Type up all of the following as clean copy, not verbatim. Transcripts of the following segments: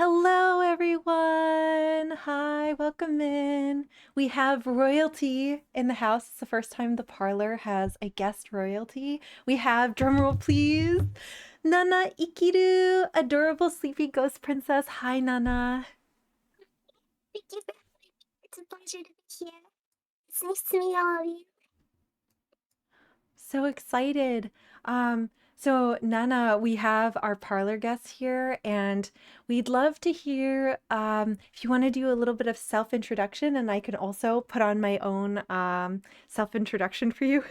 Hello, everyone. Hi, welcome in. We have royalty in the house. It's the first time the parlor has a guest royalty. We have, drumroll please, Nana Ikiru, adorable sleepy ghost princess. Hi, Nana. Thank you for having me. It's a pleasure to be here. It's nice to meet all of you. So excited. Um, so Nana, we have our parlor guests here, and we'd love to hear if you want to do a little bit of self-introduction, and I can also put on my own self-introduction for you.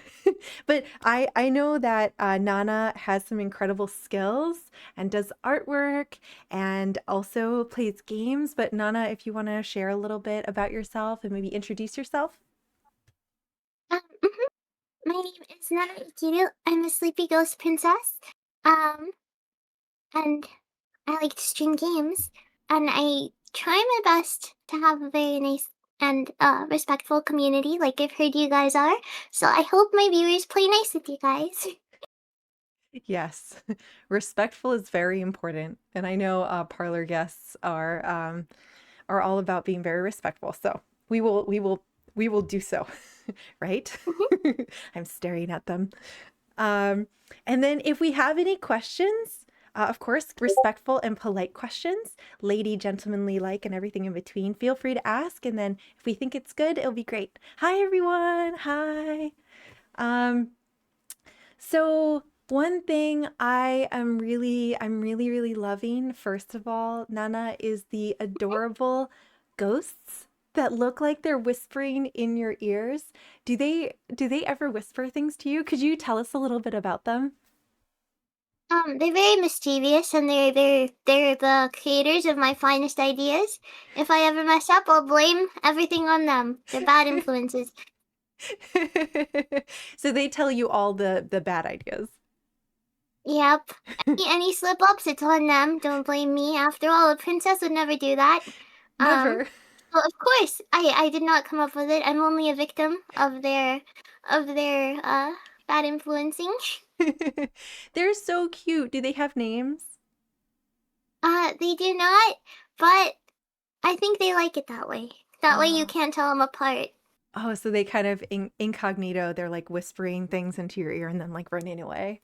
But I know that Nana has some incredible skills and does artwork and also plays games. But Nana, if you want to share a little bit about yourself and maybe introduce yourself. My name is Nana Ikiru. I'm a sleepy ghost princess. Um, and I like to stream games. And I try my best to have a very nice and respectful community, like I've heard you guys are. So I hope my viewers play nice with you guys. Yes, respectful is very important, and I know parlor guests are all about being very respectful. So we will do so, right? I'm staring at them. Um, and then if we have any questions, of course, respectful and polite questions, lady, gentlemanly like, and everything in between, feel free to ask. And then if we think it's good, it'll be great. Hi, everyone. Hi. Um, so one thing I'm really loving, first of all, Nana, is the adorable ghosts that look like they're whispering in your ears. Do they ever whisper things to you? Could you tell us a little bit about them? They're very mischievous and they're the creators of my finest ideas. If I ever mess up, I'll blame everything on them. They're bad influences. So they tell you all the bad ideas. Yep. Any slip ups, it's on them. Don't blame me. After all, a princess would never do that. Um, Never. well, of course, I did not come up with it. I'm only a victim of their bad influencing. They're so cute. Do they have names? They do not, but I think they like it that way. That way you Oh. can't tell them apart. Oh, so they kind of incognito, they're like whispering things into your ear and then like running away.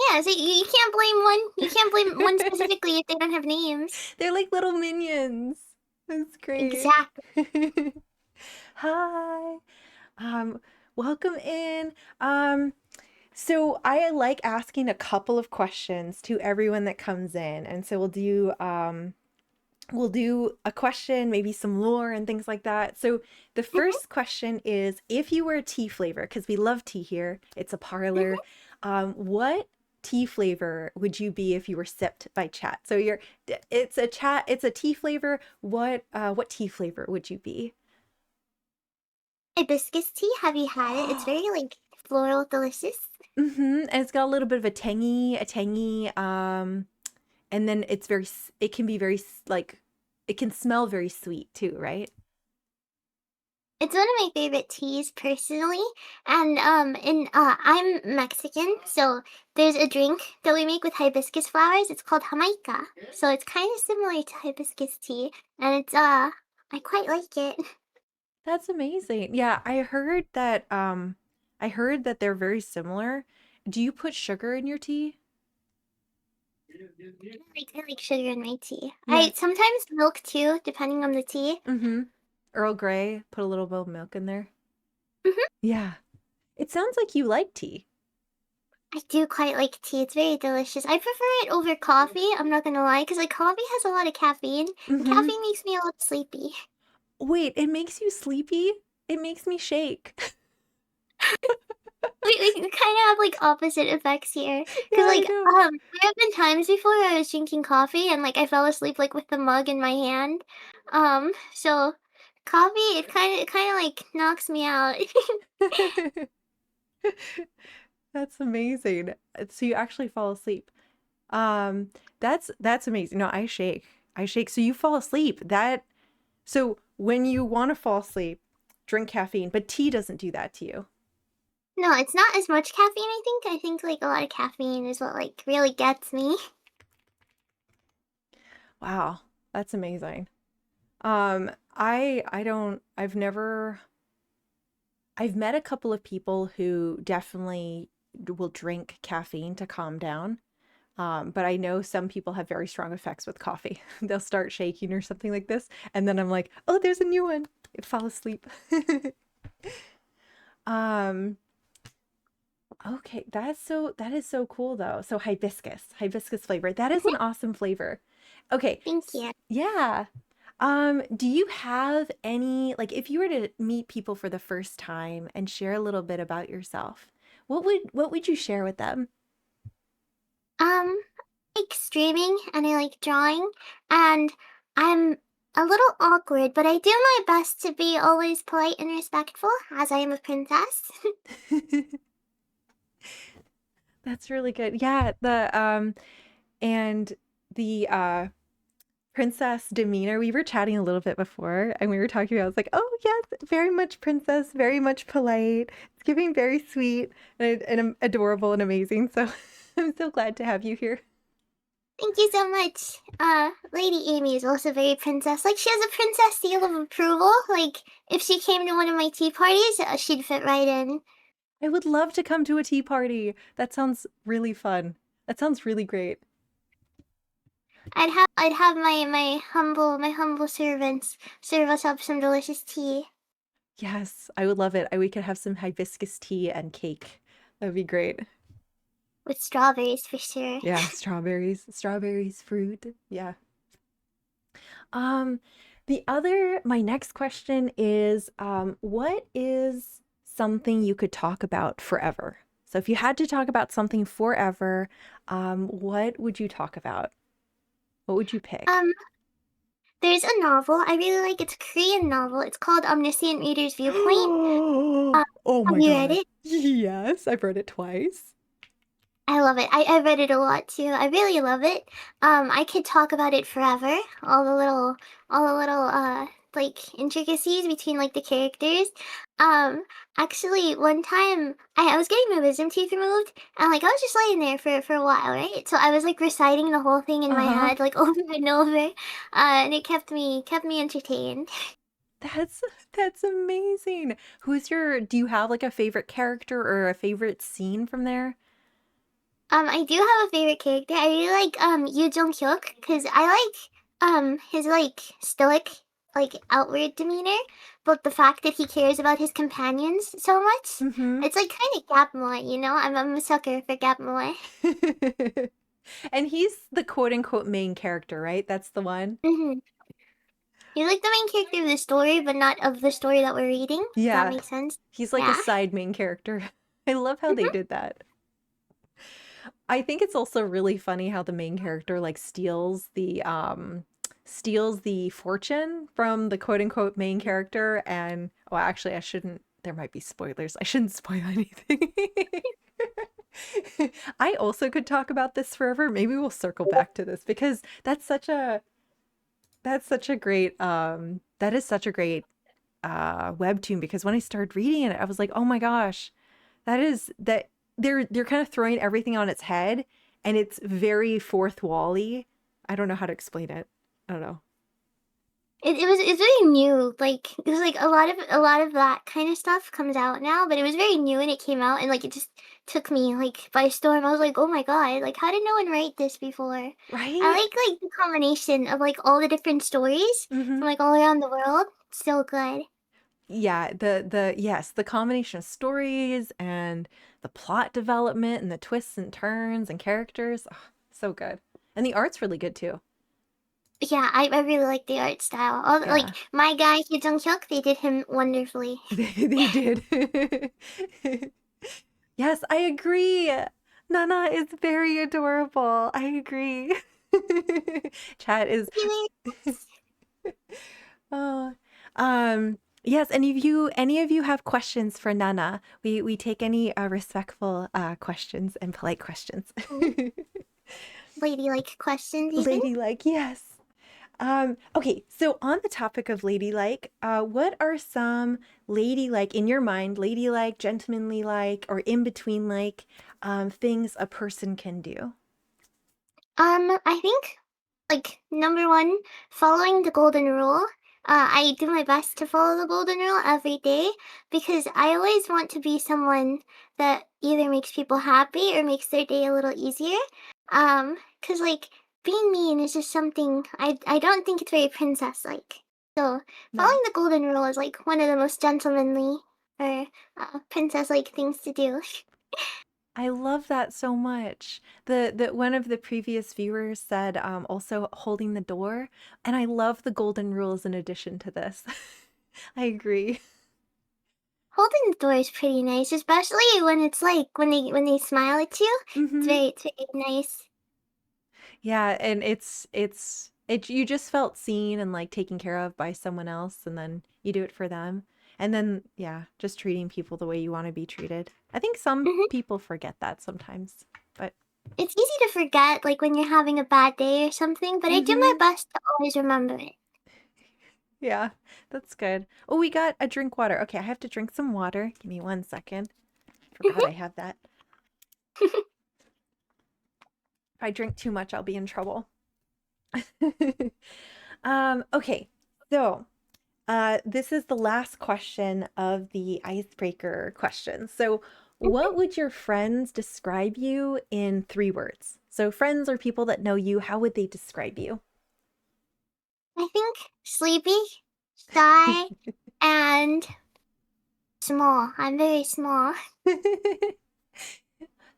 Yeah, so you can't blame one. You can't blame one specifically if they don't have names. They're like little minions. That's great. Exactly. Hi. Um, welcome in. So I like asking a couple of questions to everyone that comes in. And so we'll do a question, maybe some lore and things like that. So the first question is if you were a tea flavor, because we love tea here, it's a parlor. What tea flavor would you be if you were sipped by chat? So it's a chat, it's a tea flavor. What tea flavor would you be? Hibiscus tea, have you had it? It's very like floral delicious. Mm-hmm. And it's got a little bit of a tangy, and then it can be like, it can smell very sweet too, right? It's one of my favorite teas personally. And I'm Mexican, so there's a drink that we make with hibiscus flowers. It's called Jamaica. So it's kind of similar to hibiscus tea, and it's I quite like it. That's amazing. Yeah, I heard that they're very similar. Do you put sugar in your tea? I like sugar in my tea. Yeah. I sometimes milk too, depending on the tea. Mm-hmm. Earl Grey, put a little bit of milk in there. Hmm. Yeah. It sounds like you like tea. I do quite like tea. It's very delicious. I prefer it over coffee. I'm not gonna lie, because like coffee has a lot of caffeine, and Mm-hmm. caffeine makes me a little sleepy. Wait, it makes you sleepy? It makes me shake. We kind of have like opposite effects here, Yeah, because I like know. there have been times before I was drinking coffee and like I fell asleep like with the mug in my hand. So coffee it kind of like knocks me out. That's amazing. So you actually fall asleep. Um, that's amazing. No, I shake. I shake. So you fall asleep. So when you want to fall asleep, drink caffeine, but tea doesn't do that to you. No, it's not as much caffeine. I think like a lot of caffeine is what like really gets me. Wow, that's amazing. I don't I've met a couple of people who definitely will drink caffeine to calm down. But I know some people have very strong effects with coffee. They'll start shaking or something like this, and then I'm like, oh, there's a new one. Fall asleep. Um, okay, that is so cool though. So hibiscus flavor. That is an awesome flavor. Okay, Thank you. yeah. Do you have any, like, if you were to meet people for the first time and share a little bit about yourself, what would you share with them? Um, I like streaming and I like drawing, and I'm a little awkward, but I do my best to be always polite and respectful, as I am a princess. That's really good. Yeah, the and the princess demeanor, we were chatting a little bit before and we were talking about, I was like, oh yes, very much princess, very much polite. It's giving very sweet and adorable and amazing. So I'm so glad to have you here. Thank you so much. Lady Amy is also very princess. Like, she has a princess seal of approval. Like, if she came to one of my tea parties, she'd fit right in. I would love to come to a tea party. That sounds really fun. That sounds really great. I'd have my humble servants serve us up some delicious tea Yes, I would love it. We could have some hibiscus tea and cake. That'd be great. with strawberries for sure. Yeah, strawberries, fruit. Yeah. Um, my next question is, what is something you could talk about forever? So if you had to talk about something forever, what would you talk about? What would you pick? Um, there's a novel I really like. It's a Korean novel. It's called Omniscient Reader's Viewpoint. Uh, Oh have my you read God. it? Yes, I've read it twice. I love it. I read it a lot too. I really love it. I could talk about it forever. All the little like intricacies between like the characters. Um, Actually, one time I was getting my wisdom teeth removed, and like I was just laying there for a while, right? So I was like reciting the whole thing in my Uh-huh. head like over and over, and it kept me entertained. That's that's amazing. Do you have like a favorite character or a favorite scene from there? I do have a favorite character. I really like Yoo Jung Hyuk because I like his like stoic like outward demeanor, but the fact that he cares about his companions so much, Mm-hmm. it's like kind of Gap Moy, you know. I'm a sucker for Gap Moy. And he's the quote unquote main character, right? That's the one. Hmm. He's like the main character of the story, but not of the story that we're reading. If that Yeah. makes sense. He's like a Yeah. side main character. I love how they Hmm. did that. I think it's also really funny how the main character like steals the fortune from the quote unquote main character and oh actually I shouldn't there might be spoilers. I shouldn't spoil anything. I also could talk about this forever. Maybe we'll circle back to this because that is such a great webtoon because when I started reading it, I was like, oh my gosh, that they're kind of throwing everything on its head and it's very fourth wall-y. I don't know how to explain it. I don't know. It's very new. Like it was like a lot of that kind of stuff comes out now, but it was very new and it came out and like it just took me like by storm. I was like, oh my god, like how did no one write this before? I Right? like the combination of like all the different stories Hmm. from like all around the world. It's so good. Yeah, the yes, the combination of stories and the plot development and the twists and turns and characters, oh, so good. And the art's really good too. Yeah, I really like the art style. Like Yeah. my guy Hee Jung Hyuk, they did him wonderfully. They did. Yes, I agree. Nana is very adorable. I agree. Chat is oh yes, and if you any of you have questions for Nana, we take any respectful questions and polite questions. Ladylike questions even. Ladylike, yes. Okay, so on the topic of ladylike, what are some ladylike in your mind, ladylike, gentlemanly like, or in between like things a person can do? I think Like, number one, following the golden rule. I do my best to follow the golden rule every day because I always want to be someone that either makes people happy or makes their day a little easier. Cause like being mean is just something I don't think it's very princess like. So No. following the golden rule is like one of the most gentlemanly or princess like things to do. I love that so much. The one of the previous viewers said also holding the door, and I love the golden rules in addition to this. I agree. Holding the door is pretty nice, especially when it's like when they smile at you. Hmm. It's very nice. Yeah, and it you just felt seen and like taken care of by someone else, and then you do it for them. And then yeah, just treating people the way you want to be treated. I think some Hmm. people forget that sometimes, but It's easy to forget, like when you're having a bad day or something, but I do my hmm. best to always remember it. Yeah, that's good. Oh, we got a drink water. Okay, I have to drink some water. Give me 1 second. Forgot I have that. If I drink too much, I'll be in trouble. Okay, so this is the last question of the icebreaker questions. So, what would your friends describe you in 3 words? So, friends or people that know you, how would they describe you? I think sleepy, shy, and small. I'm very small.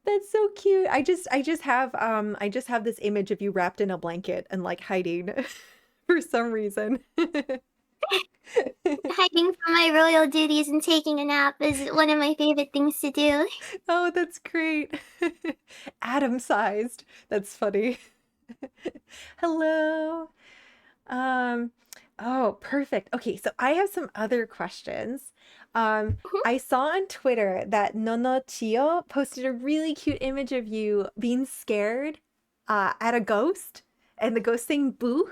That's so cute. I just have this image of you wrapped in a blanket and like hiding for some reason. Hiding from my royal duties and taking a nap is one of my favorite things to do. Oh, that's great. Atom sized. That's funny. Hello. Um, oh, perfect. Okay, so I have some other questions. I saw on Twitter that Nono Chio posted a really cute image of you being scared at a ghost and the ghost saying boo.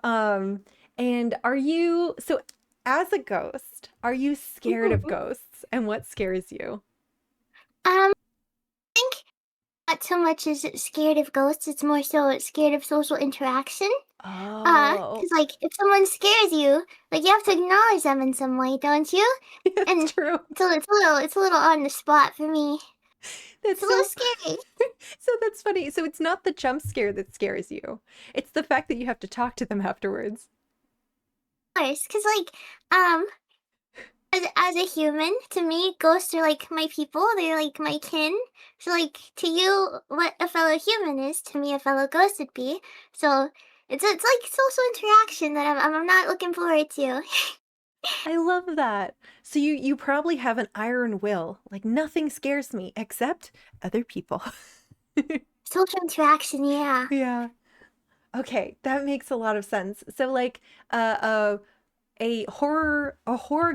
Um, and are you so as a ghost, are you scared of ghosts and what scares you? I think not so much as scared of ghosts, it's more so scared of social interaction. Oh, Cause like if someone scares you, like you have to acknowledge them in some way, don't you? that's And true. it's a little on the spot for me. It's That's a little so scary. so that's funny. So it's not the jump scare that scares you. It's the fact that you have to talk to them afterwards. Of course, cause like as a human, to me, ghosts are like my people. They're like my kin. So like to you, what a fellow human is, to me, a fellow ghost would be. So it's like social interaction that I'm not looking forward to. I love that. So you probably have an iron will. Like nothing scares me except other people. Social interaction, yeah. Yeah. Okay, that makes a lot of sense. So like uh, uh a horror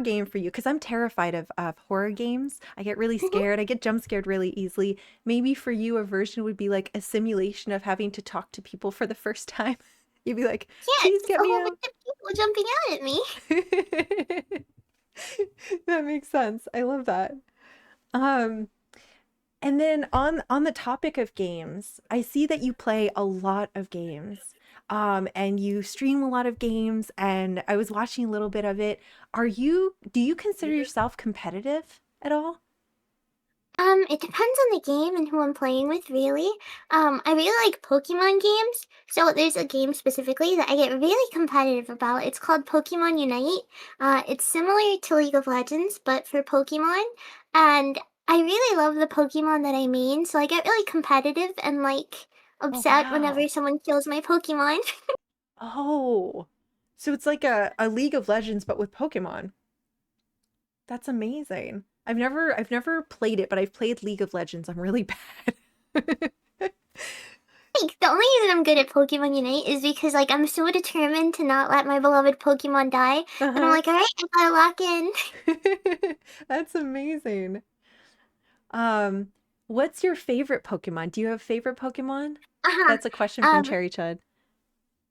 game for you because I'm terrified of horror games. I get really Mhm. scared. I get jump scared really easily. Maybe for you a version would be like a simulation of having to talk to people for the first time. You'd be like, Yeah, "Please it's just get a me whole out." bunch of people jumping out at me. That makes sense. I love that. Um and then on the topic of games, I see that you play a lot of games. And you stream a lot of games, and I was watching a little bit of it. Do you consider yourself competitive at all? It depends on the game and who I'm playing with, really. I really like Pokemon games. So there's a game specifically that I get really competitive about. It's called Pokemon Unite. It's similar to League of Legends, but for Pokemon. And I really love the Pokemon that I main, so I get really competitive and like Oh, upset whenever wow. someone kills my Pokemon. Oh. So it's like a League of Legends, but with Pokemon. That's amazing. I've never played it, but I've played League of Legends. I'm really bad. Like, the only reason I'm good at Pokemon Unite is because like I'm so determined to not let my beloved Pokemon die. And I'm Uh-huh. like, alright, I gotta lock in. That's amazing. Um, what's your favorite Pokemon? Do you have favorite Pokemon? Uh-huh. That's a question from Um, Cherry Chud.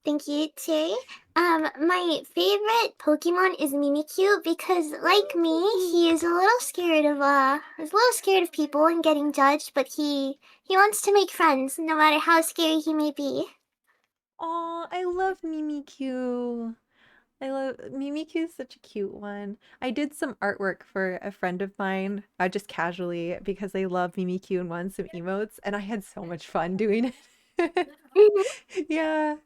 thank you, Terry. My favorite Pokemon is Mimikyu because, like me, he is a little scared of people and getting judged, but he wants to make friends, no matter how scary he may be. Oh, I love Mimikyu. I love Mimikyu is such a cute one. I did some artwork for a friend of mine, just casually because they love Mimikyu and wanted some emotes, and I had so much fun doing it. Mhm. Yeah.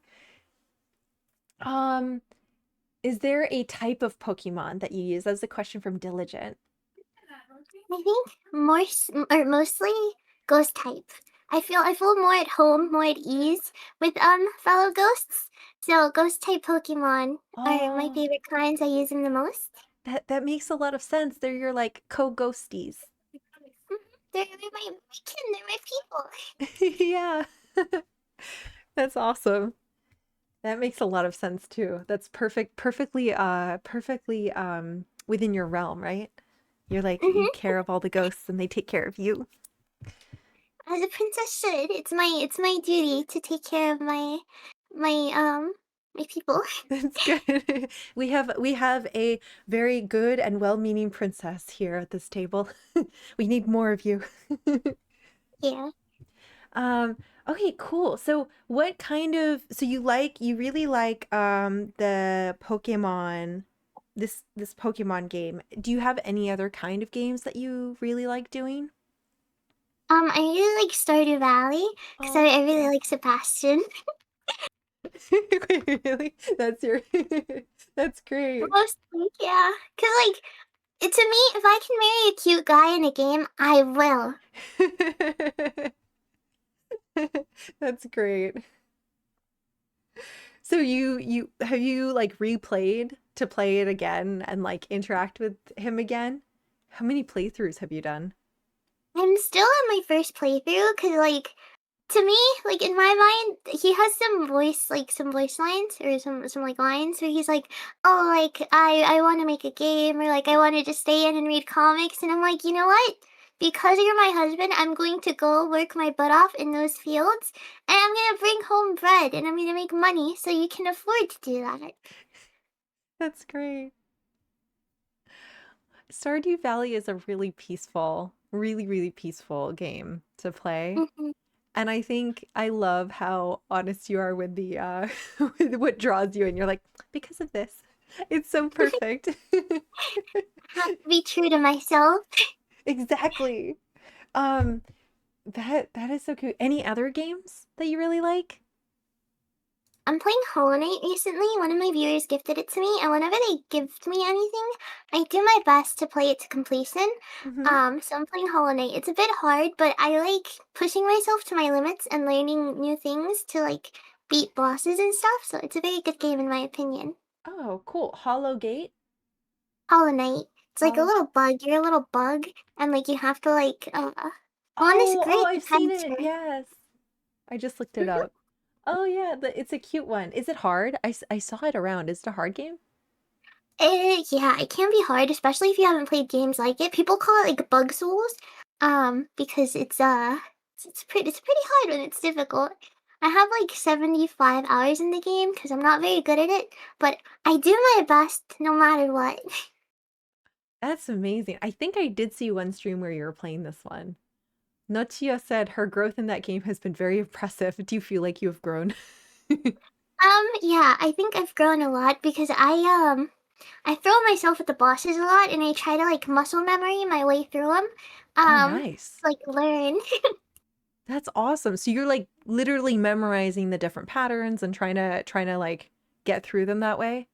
Um, is there a type of Pokemon that you use? That was a question from Diligent. I think or mostly ghost type. I feel more at home, more at ease with fellow ghosts. So ghost type Pokemon are my Oh, favorite kinds. I use them the most. that makes a lot of sense. They're your like co-ghosties. Mhm. They're my kin. They're my people. Yeah. That's awesome. That makes a lot of sense too. That's perfectly within your realm, right? You're like you Hmm. care of all the ghosts and they take care of you. As a princess should. It's my duty to take care of my people. That's good. We have a very good and well-meaning princess here at this table. We need more of you. Yeah. Um, okay, cool. So what kind of so you really like the Pokemon this Pokemon game. Do you have any other kind of games that you really like doing? I really like Stardew Valley because I, Oh, I really like Sebastian. wait, really? That's your that's great. Mostly, yeah. Cause like to me, if I can marry a cute guy in a game, I will. That's great. So you have you like replayed to play it again and like interact with him again? How many playthroughs have you done? I'm still on my first playthrough because like to me, like in my mind, he has some voice lines or some like lines where he's like, "Oh, like I want to make a game," or like I want to just stay in and read comics, and I'm like, you know what? Because you're my husband, I'm going to go work my butt off in those fields, and I'm gonna bring home bread, and I'm gonna make money so you can afford to do that. That's great. Stardew Valley is a really peaceful, really peaceful game to play. Mhm. And I think I love how honest you are with the with what draws you and you're like, because of this. It's so perfect. Have to be true to myself. Exactly. Um that is so cute. Any other games that you really like? I'm playing Hollow Knight recently. One of my viewers gifted it to me, and whenever they gift me anything, I do my best to play it to completion. Hmm. So I'm playing Hollow Knight. It's a bit hard, but I like pushing myself to my limits and learning new things to like beat bosses and stuff. So it's a very good game in my opinion. Oh, cool. Hollow Gate? Hollow Knight. It's like a Hollow. little bug. You're a little bug, and like you have to like go on this Oh, great I've seen it. adventure. Yes. I just looked it Mhm. up. Oh yeah, it's a cute one. Is it hard? I saw it around. Is it a hard game? Yeah, it can be hard, especially if you haven't played games like it. People call it like Bug Souls, because it's pretty hard when it's difficult. I have like 75 hours in the game because I'm not very good at it, but I do my best no matter what. That's amazing. I think I did see one stream where you were playing this one. Nochia said her growth in that game has been very impressive. Do you feel like you have grown? Yeah, I think I've grown a lot because I throw myself at the bosses a lot and I try to like muscle memory my way through them. Oh, nice. Like learn. That's awesome. So you're like literally memorizing the different patterns and trying to like get through them that way?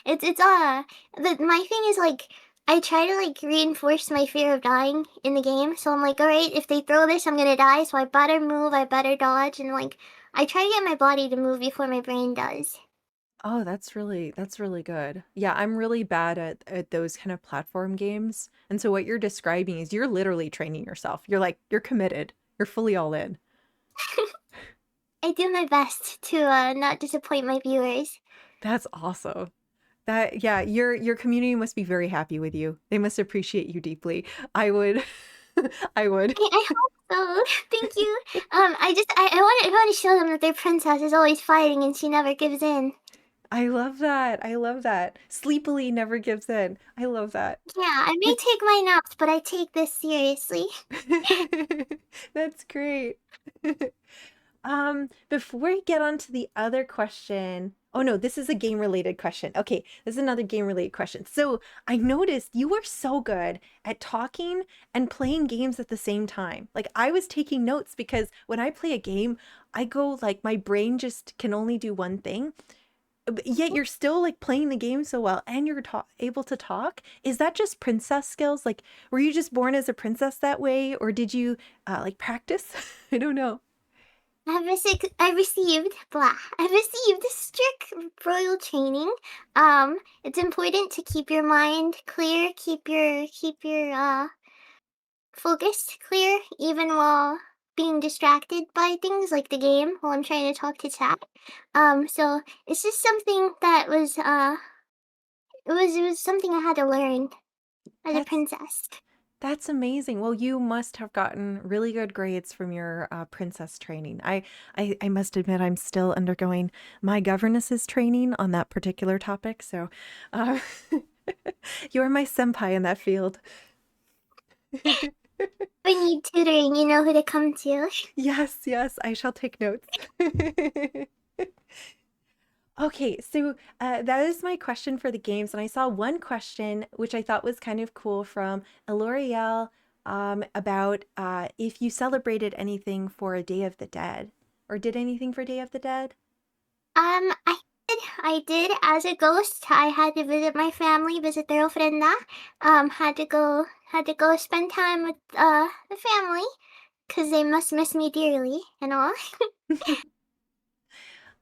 It's my thing is like I try to like reinforce my fear of dying in the game. So I'm like, all right, if they throw this, I'm gonna die. So I better move, I better dodge, and like I try to get my body to move before my brain does. Oh, that's really good. Yeah, I'm really bad at those kind of platform games. And so what you're describing is you're literally training yourself. You're like you're committed. You're fully all in. I do my best to not disappoint my viewers. That's awesome. That yeah, your community must be very happy with you. They must appreciate you deeply. I would I would. I hope so. Thank you. I want to show them that their princess is always fighting and she never gives in. I love that. I love that. Sleepily never gives in. I love that. Yeah, I may take my naps, but I take this seriously. That's great. Before we get on to the other question, oh no, this is a game related question. Okay, this is another game related question. So I noticed you were so good at talking and playing games at the same time. Like I was taking notes because when I play a game, I go like my brain just can only do one thing. But yet you're still like playing the game so well and you're able to talk. Is that just princess skills? Like, were you just born as a princess that way, or did you like practice? I don't know. I received strict royal training. It's important to keep your mind clear, keep your focus clear, even while being distracted by things like the game while I'm trying to talk to chat. So it's just something that was something I had to learn as a That's princess. That's amazing. Well, you must have gotten really good grades from your princess training. I must admit, I'm still undergoing my governesses training on that particular topic. So, uh, you're my senpai in that field. If I need tutoring, you know who to come to. Yes, yes, I shall take notes. Okay, so that is my question for the games, and I saw one question which I thought was kind of cool from Eloriel about if you celebrated anything for a Day of the Dead or did anything for Day of the Dead. I did as a ghost. I had to visit my family, visit their ofrenda. Had to go spend time with the family, cause they must miss me dearly and all.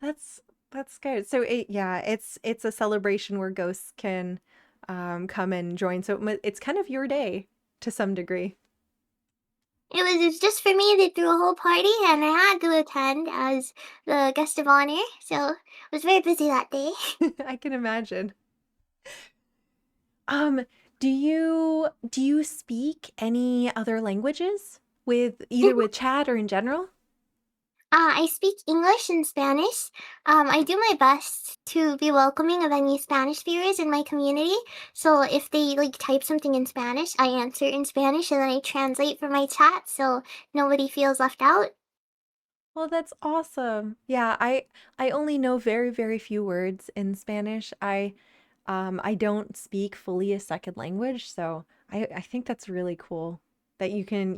That's that's good. So yeah, it's a celebration where ghosts can come and join. So it's kind of your day to some degree. It was just for me. They threw a whole party, and I had to attend as the guest of honor. So I was very busy that day. I can imagine. Um, do you speak any other languages with either with chat or in general? I speak English and Spanish. I do my best to be welcoming of any Spanish viewers in my community. So if they like type something in Spanish, I answer in Spanish and then I translate for my chat so nobody feels left out. Well, that's awesome. Yeah, I only know very, very few words in Spanish. I don't speak fully a second language, so I think that's really cool that you can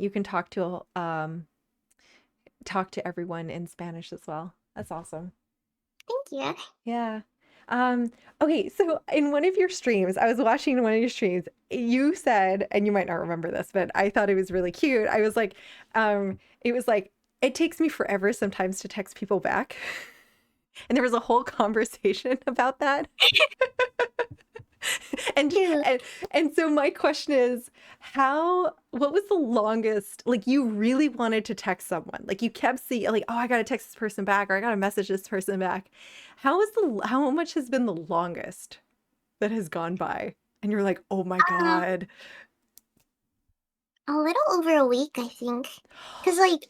talk to everyone in Spanish as well. That's awesome. Thank you. Yeah. Um, okay, so in one of your streams, I was watching one of your streams, you said, and you might not remember this, but I thought it was really cute. I was like, it was like, it takes me forever sometimes to text people back. And there was a whole conversation about that. And True. and so my question is, what was the longest, like you really wanted to text someone? Like you kept seeing like, oh, I gotta text this person back or I gotta message this person back. How much has been the longest that has gone by? And you're like, oh my Uh, God. a little over a week, I think. Cause like,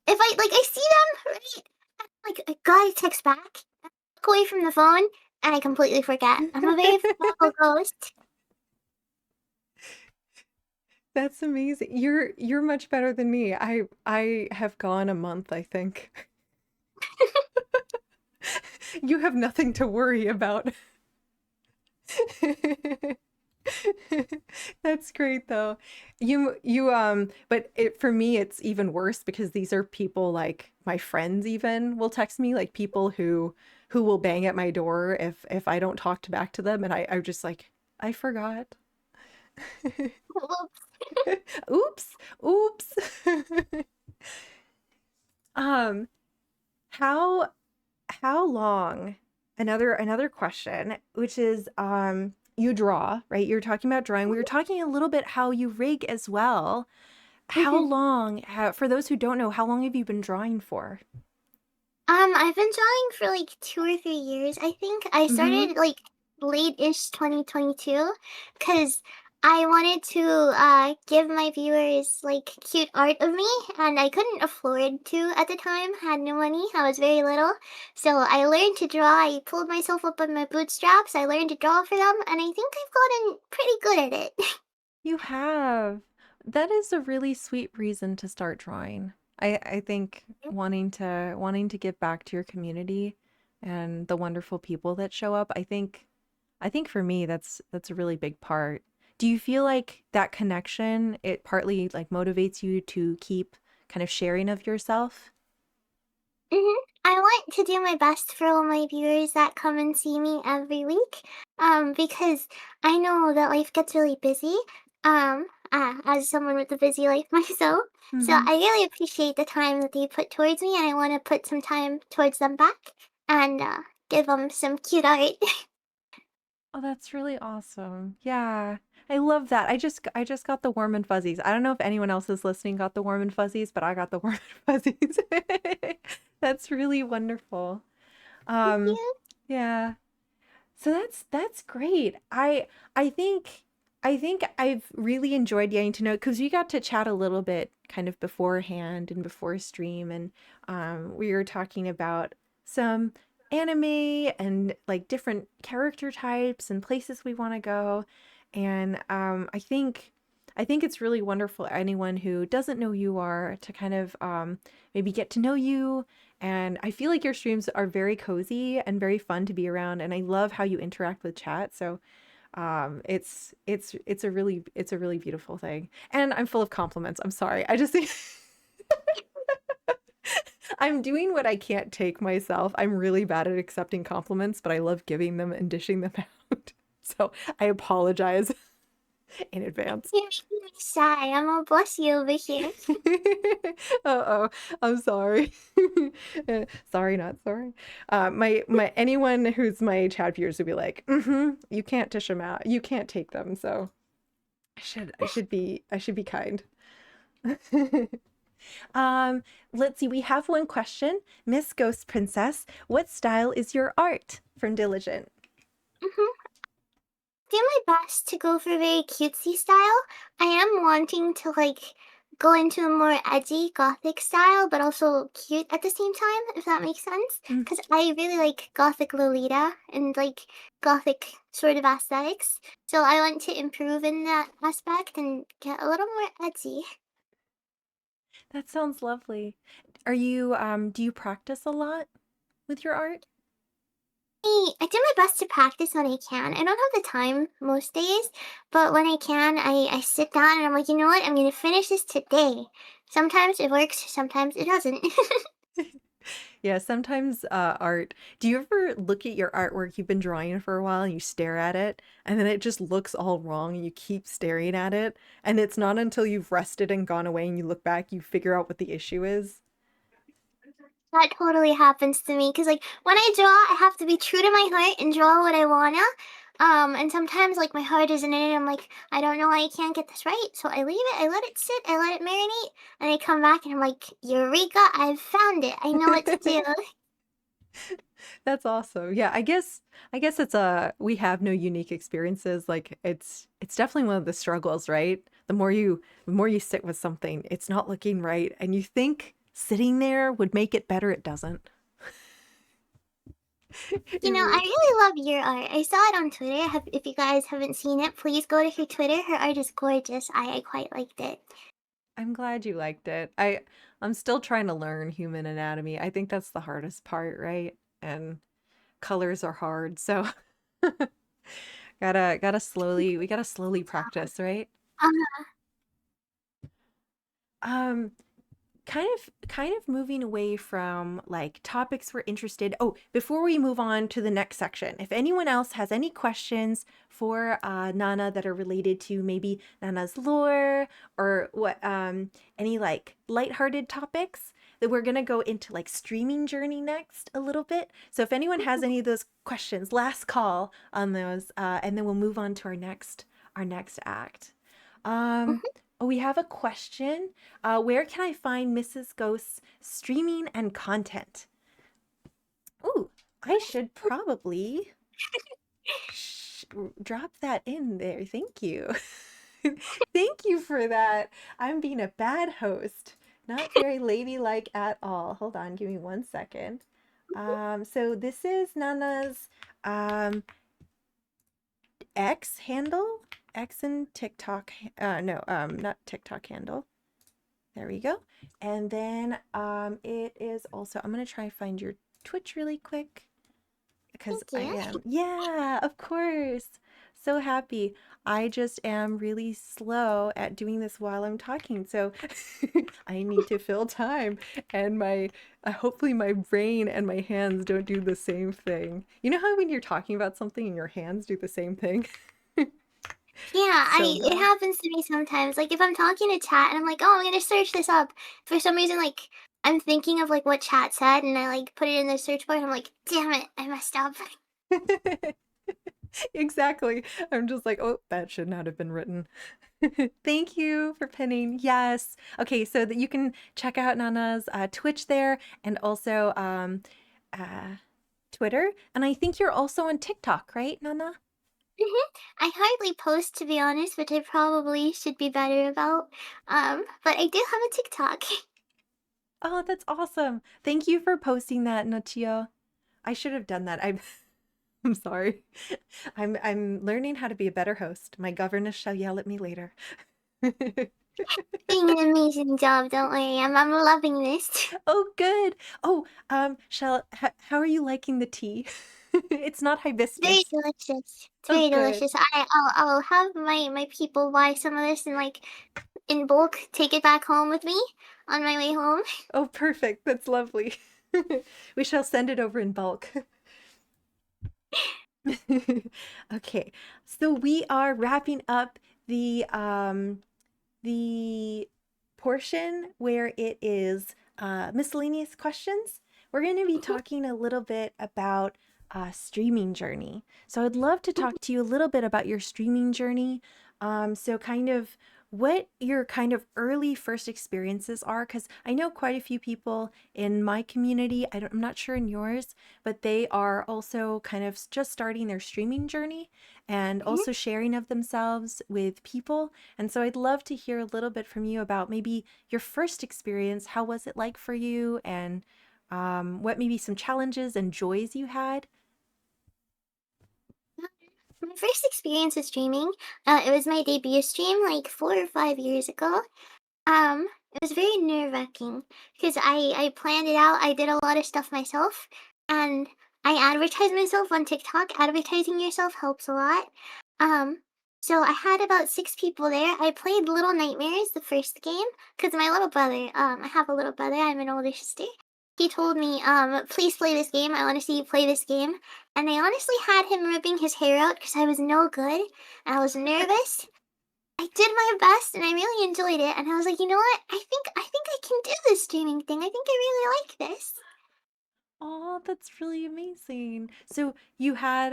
if I see them, right, like I gotta text back, look away from the phone, and I completely forget. I'm a very forgetful ghost. That's amazing. You're much better than me. I have gone a month, I think. You have nothing to worry about. That's great though. But for me it's even worse because these are people like my friends even will text me, like people who will bang at my door if I don't talk to back to them, and I'm just like, I forgot. Well, Oops, oops. Um, how how long, another question, which is you draw, right? You're talking about drawing. We were talking a little bit how you rig as well. How long, for those who don't know, how long have you been drawing for? I've been drawing for like 2 or 3 years. I think I Mm-hmm. started like late-ish 2022 because I wanted to give my viewers like cute art of me, and I couldn't afford to at the time. Had no money. I was very little, so I learned to draw. I pulled myself up on my bootstraps. I learned to draw for them, and I think I've gotten pretty good at it. You have. That is a really sweet reason to start drawing. I think wanting to give back to your community and the wonderful people that show up, I think for me that's a really big part. Do you feel like that connection, it partly like motivates you to keep kind of sharing of yourself? I want to do my best for all my viewers that come and see me every week, because I know that life gets really busy, as someone with a busy life myself. So Hmm. I really appreciate the time that they put towards me, and I want to put some time towards them back and give them some cute art. Oh, that's really awesome. Yeah. I love that. I just got the warm and fuzzies. I don't know if anyone else is listening got the warm and fuzzies, but I got the warm and fuzzies. That's really wonderful. Thank Um, you. yeah. So that's great. I think I've really enjoyed getting to know because we got to chat a little bit kind of beforehand and before stream, and we were talking about some anime and like different character types and places we want to go. And I think it's really wonderful anyone who doesn't know who you are to kind of maybe get to know you, and I feel like your streams are very cozy and very fun to be around, and I love how you interact with chat. So it's a really beautiful thing. And I'm full of compliments. I'm sorry. I just think I'm doing what I can't take myself. I'm really bad at accepting compliments, but I love giving them and dishing them out. So I apologize in advance. You're making me sigh. I'm all blushing over here. Uh-oh, I'm sorry. Sorry, not sorry. My anyone who's my chat viewers would be like, you can't dish them out. You can't take them. So I should be kind. Um, let's see. We have one question. Miss Ghost Princess, what style is your art from Diligent? Mhm. Do my best to go for very cutesy style. I am wanting to go into a more edgy gothic style, but also cute at the same time, if that makes sense. Mm, Because I really like gothic Lolita and gothic sort of aesthetics. So I want to improve in that aspect and get a little more edgy. that sounds lovely. Do you practice a lot with your art? I do my best to practice when I can. I don't have the time most days, but when I can, I sit down and I'm like, you know what? I'm gonna finish this today. Sometimes it works, sometimes it doesn't. Yeah, sometimes art. Do you ever look at your artwork you've been drawing for a while and you stare at it and then it just looks all wrong and you keep staring at it and it's not until you've rested and gone away and you look back you figure out what the issue is? That totally happens to me because when I draw, I have to be true to my heart and draw what I wanna. And sometimes my heart isn't in it. I'm like, I don't know why I can't get this right. So I leave it, I let it sit, I let it marinate, and I come back and I'm like, Eureka, I've found it. I know what to do. That's awesome. Yeah, I guess it's a we have no unique experiences. Like it's definitely one of the struggles, right? The more you sit with something, it's not looking right and you think sitting there would make it better, it doesn't. It I really really love your art. I saw it on Twitter. If you guys haven't seen it, please go to her Twitter. Her art is gorgeous. I quite liked it. I'm glad you liked it. I'm still trying to learn human anatomy. I think that's the hardest part, right? And colors are hard, so we gotta slowly practice, right? Uh, Um, kind of moving away from like topics we're interested. Oh, before we move on to the next section, if anyone else has any questions for Nana that are related to maybe Nana's lore or what any like lighthearted topics, that we're gonna go into like streaming journey next a little bit. So if anyone has any of those questions, last call on those, and then we'll move on to our next act. Um, mhm. oh, we have a question. Where can I find Mrs. Ghost's streaming and content? Ooh, I should probably drop that in there. Thank you. Thank you for that. I'm being a bad host. Not very ladylike at all. Hold on, give me 1 second. So this is Nana's um X handle, X and TikTok. No, not TikTok handle. There we go. And then it is also, I'm going to try and find your Twitch really quick because Thank I you. am, yeah, of course. So happy. I just am really slow at doing this while I'm talking. So I need to fill time and hopefully my brain and my hands don't do the same thing. You know how when you're talking about something and your hands do the same thing? Yeah, So it bad. happens to me sometimes. Like if I'm talking to chat and I'm like, oh, I'm gonna search this up. For some reason, like I'm thinking of like what chat said, and I like put it in the search bar, and I'm like, damn it, I messed up. Exactly. I'm just like, oh, that should not have been written. Thank you for pinning. Yes. Okay, so that you can check out Nana's Twitch there and also uh, Twitter. And I think you're also on TikTok, right, Nana? I hardly post to be honest, which I probably should be better about. But I do have a TikTok. Oh, that's awesome. Thank you for posting that, Nochio. I should have done that. I'm sorry. I'm learning how to be a better host. My governess shall yell at me later. Doing an amazing job, don't worry. I'm loving this. Oh, good. Oh, how are you liking the tea? It's not Very hibiscus. delicious. It's Oh, very good. delicious. I'll have my people buy some of this and like in bulk take it back home with me on my way home. Oh, perfect. That's lovely. We shall send it over in bulk. Okay, so we are wrapping up the portion where it is miscellaneous questions. We're going to be talking a little bit about streaming journey. So I'd love to talk to you a little bit about your streaming journey. So kind of what your kind of early first experiences are, because I know quite a few people in my community. I'm not sure in yours, but they are also kind of just starting their streaming journey and also sharing of themselves with people. And so I'd love to hear a little bit from you about maybe your first experience. How was it like for you? And what maybe some challenges and joys you had? My first experience with streaming, it was my debut stream like 4 or 5 years ago. It was very nerve-wracking because I planned it out. I did a lot of stuff myself, and I advertised myself on TikTok. Advertising yourself helps a lot. Um, so I had about 6 people there. I played Little Nightmares, the first game, because my little brother. I have a little brother. I'm an older sister. He told me, please play this game. I want to see you play this game. And I honestly had him ripping his hair out because I was no good. And I was nervous. I did my best and I really enjoyed it. And I was like, you know what? I think I can do this streaming thing. I think I really like this. Oh, that's really amazing. So you had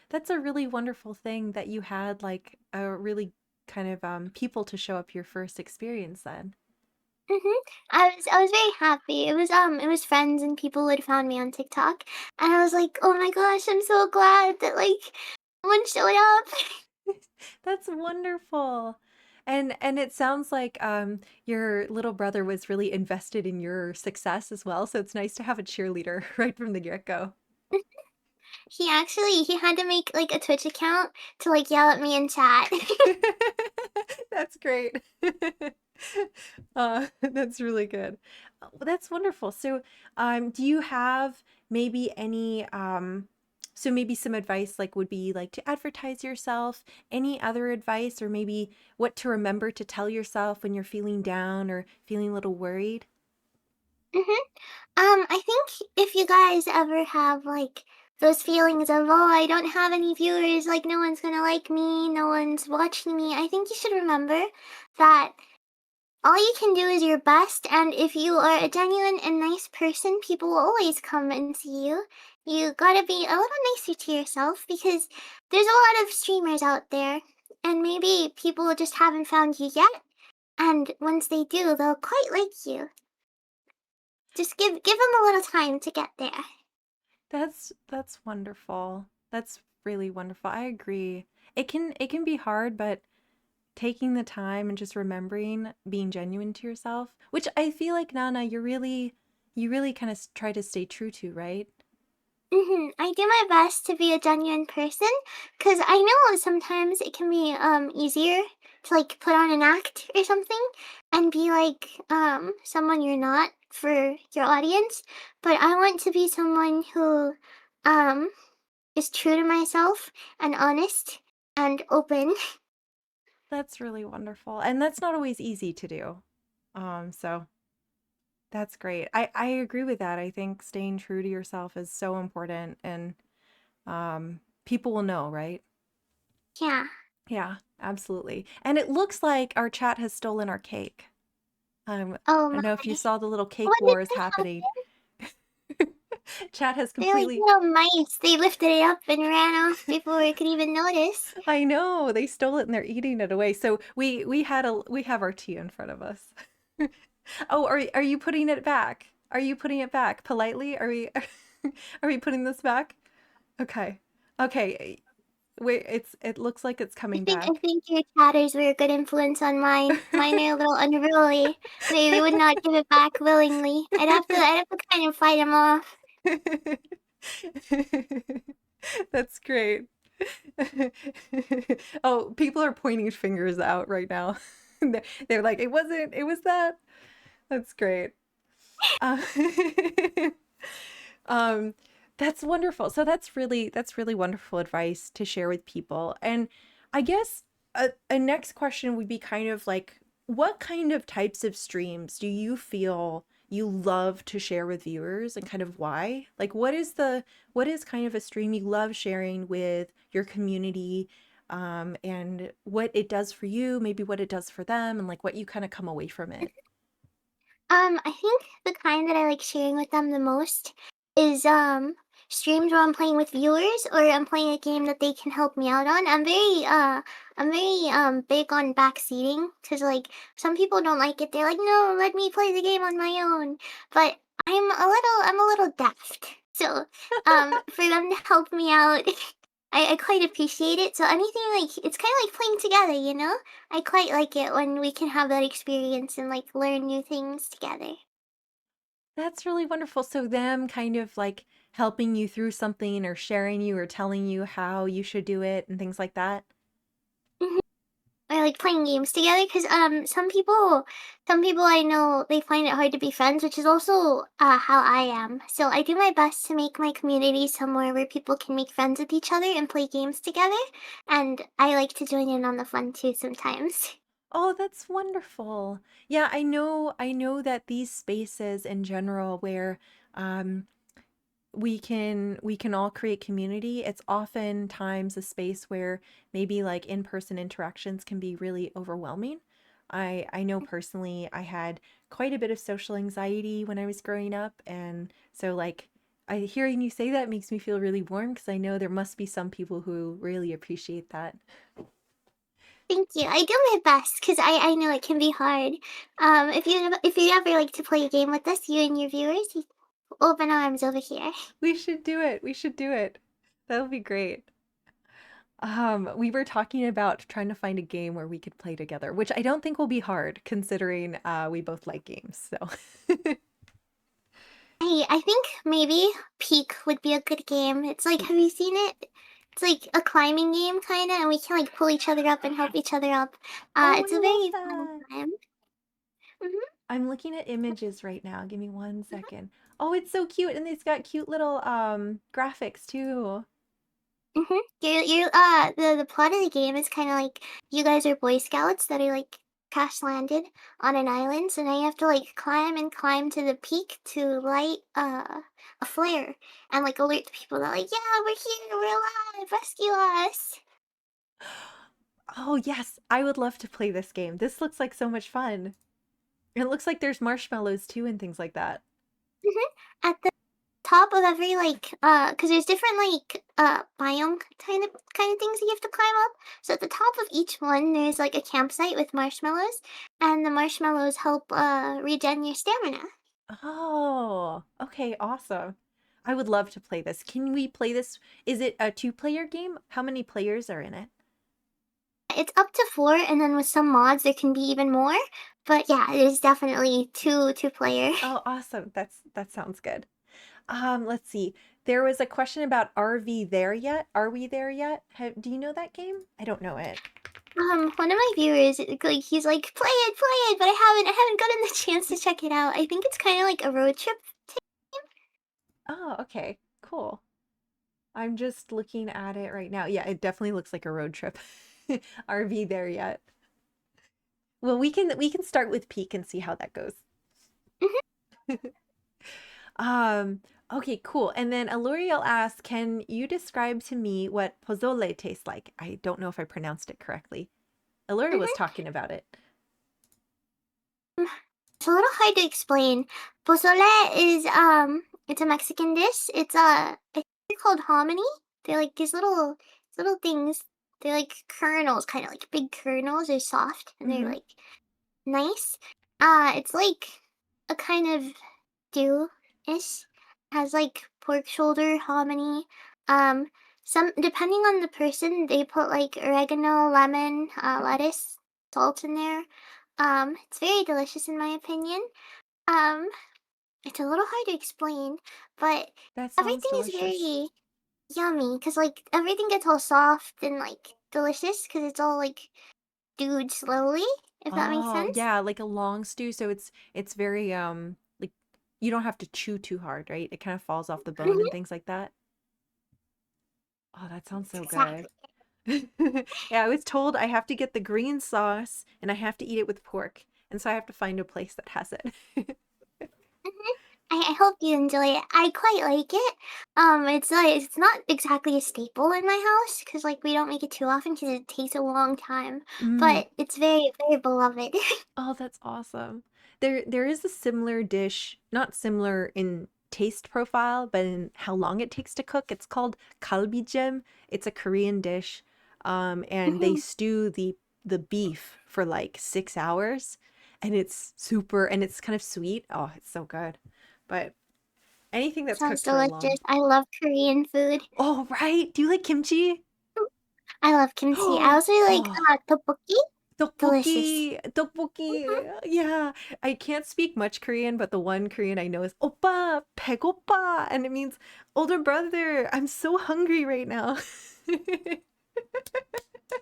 that's a really wonderful thing that you had like a really kind of people to show up your first experience then. I was very happy. It was friends and people who had found me on TikTok. And I was like, oh my gosh, I'm so glad that like someone showed up. That's wonderful. And it sounds like your little brother was really invested in your success as well. So it's nice to have a cheerleader right from the get-go. He had to make like a Twitch account to like yell at me in chat. That's great. That's really good. Well, that's wonderful. So, do you have maybe any, so maybe some advice like would be like to advertise yourself, any other advice, or maybe what to remember to tell yourself when you're feeling down or feeling a little worried? hmm I think if you guys ever have like those feelings of, oh, I don't have any viewers, like no one's gonna like me, no one's watching me, I think you should remember that all you can do is your best. And if you are a genuine and nice person, people will always come and see you. You gotta be a little nicer to yourself because there's a lot of streamers out there, and maybe people just haven't found you yet. And once they do, they'll quite like you. Just give them a little time to get there. That's wonderful. That's really wonderful. I agree. It can be hard, but taking the time and just remembering being genuine to yourself, which I feel like Nana, you really kind of try to stay true to, right? I do my best to be a genuine person because I know sometimes it can be easier to like put on an act or something and be like someone you're not for your audience, but I want to be someone who um is true to myself and honest and open. That's really wonderful. And that's not always easy to do. So that's great. I agree with that. I think staying true to yourself is so important, and people will know, right? Yeah. Yeah, absolutely. And it looks like our chat has stolen our cake. Oh I my. don't know if you saw the little cake What did wars that happening. happen? Chat has They're like completely, little mice. They lifted it up and ran off before I could even notice. I know, they stole it and they're eating it away. So we have our tea in front of us. Oh, are you putting it back? Are you putting it back politely? Are we are we putting this back? Okay. Okay. Wait, it looks like it's coming I back. think your chatters were a good influence on mine. Mine are a little unruly. They would not give it back willingly. I'd have to kind of fight them off. That's great. Oh, people are pointing fingers out right now. They're like, it wasn't, it was that. That's great. Uh, um, that's wonderful. So that's really wonderful advice to share with people. And I guess a next question would be kind of like, what kind of types of streams do you feel you love to share with viewers, and kind of why? Like, what is kind of a stream you love sharing with your community, and what it does for you, maybe what it does for them, and like what you kind of come away from it? I think the kind that I like sharing with them the most is streams where I'm playing with viewers or I'm playing a game that they can help me out on. I'm very big on backseating because like some people don't like it. They're like, no, let me play the game on my own. But I'm a little daft. So for them to help me out, I quite appreciate it. So anything like it's kind of like playing together, you know? I quite like it when we can have that experience and like learn new things together. That's really wonderful. So them kind of like helping you through something, or sharing you or telling you how you should do it and things like that. Mhm. I like playing games together because some people I know they find it hard to be friends, which is also how I am. So I do my best to make my community somewhere where people can make friends with each other and play games together. And I like to join in on the fun too sometimes. Oh, that's wonderful. Yeah, I know that these spaces in general where um we can all create community, it's oftentimes a space where maybe like in-person interactions can be really overwhelming. I know personally I had quite a bit of social anxiety when I was growing up, and so like hearing you say that makes me feel really warm, because I know there must be some people who really appreciate that. Thank you. I do my best because I know it can be hard. If you ever like to play a game with us, you and your viewers, open arms over here. We should do it. We should do it. That'll be great. We were talking about trying to find a game where we could play together, which I don't think will be hard considering we both like games. So Hey, I think maybe Peak would be a good game. It's like, have you seen it? It's like a climbing game, kind of, and we can like pull each other up and help each other up. Oh, It's I a love very fun that. time. Hmm. I'm looking at images right now. Give me 1 second. Oh, it's so cute, and it's got cute little graphics too. The plot of the game is kind of like you guys are Boy Scouts that are like crash landed on an island, so now you have to like climb and climb to the peak to light a flare and like alert the people that like, yeah, we're here, we're alive, rescue us. Oh, yes, I would love to play this game. This looks like so much fun. It looks like there's marshmallows too and things like that. Hmm. At the top of every like because there's different like biome kind of things that you have to climb up. So at the top of each one there's like a campsite with marshmallows, and the marshmallows help regen your stamina. Oh, okay, awesome. I would love to play this. Can we play this? Is it a two-player game? How many players are in it? It's up to 4, and then with some mods there can be even more. But yeah, there's definitely two player. Oh, awesome. That sounds good. Let's see. There was a question about Are We There Yet? Are we there yet? Do you know that game? I don't know it. One of my viewers, like he's like, play it, but I haven't gotten the chance to check it out. I think it's kind of like a road trip. Oh, okay. Cool. I'm just looking at it right now. Yeah, it definitely looks like a road trip. RV there yet? Well, we can start with Peak and see how that goes. Mhm. Um, okay, cool. And then Aluriel asks, can you describe to me what pozole tastes like? I don't know if I pronounced it correctly. Aluriel was Mhm. talking about it. It's a little hard to explain. Pozole is it's a Mexican dish. I think they're called hominy. They're like these little things. They're like kernels, kind of like big kernels. They're soft and they're Hmm. like nice. It's like a kind of stew-ish. Has like pork shoulder, hominy. Um, some depending on the person, they put like oregano, lemon, lettuce, salt in there. It's very delicious in my opinion. Um, it's a little hard to explain, but That sounds everything is delicious. very yummy because like everything gets all soft and like delicious because it's all like stewed slowly. If that makes Oh, sense. yeah, like a long stew, so it's very like you don't have to chew too hard, right? It kind of falls off the bone and Mhm. things like that. Oh, that sounds so good. Exactly. Yeah, I was told I have to get the green sauce and I have to eat it with pork. And so I have to find a place that has it. Mhm. I hope you enjoy it. I quite like it. It's not exactly a staple in my house because like we don't make it too often because it takes a long time. Mm. But it's very beloved. Oh, that's awesome. There is a similar dish, not similar in taste profile, but in how long it takes to cook. It's called kalbijem. It's a Korean dish. And they Mhm. stew the beef for like 6 hours, and it's super and it's kind of sweet. Oh, it's so good. But anything that's Sounds cooked for a delicious. long. I love Korean food. Oh, right. Do you like kimchi? I love kimchi. I also like Oh, tteokbokki. Delicious. tteokbokki, tteokbokki. Yeah, I can't speak much Korean, but the one Korean I know is "오빠 배고파," and it means older brother. I'm so hungry right now.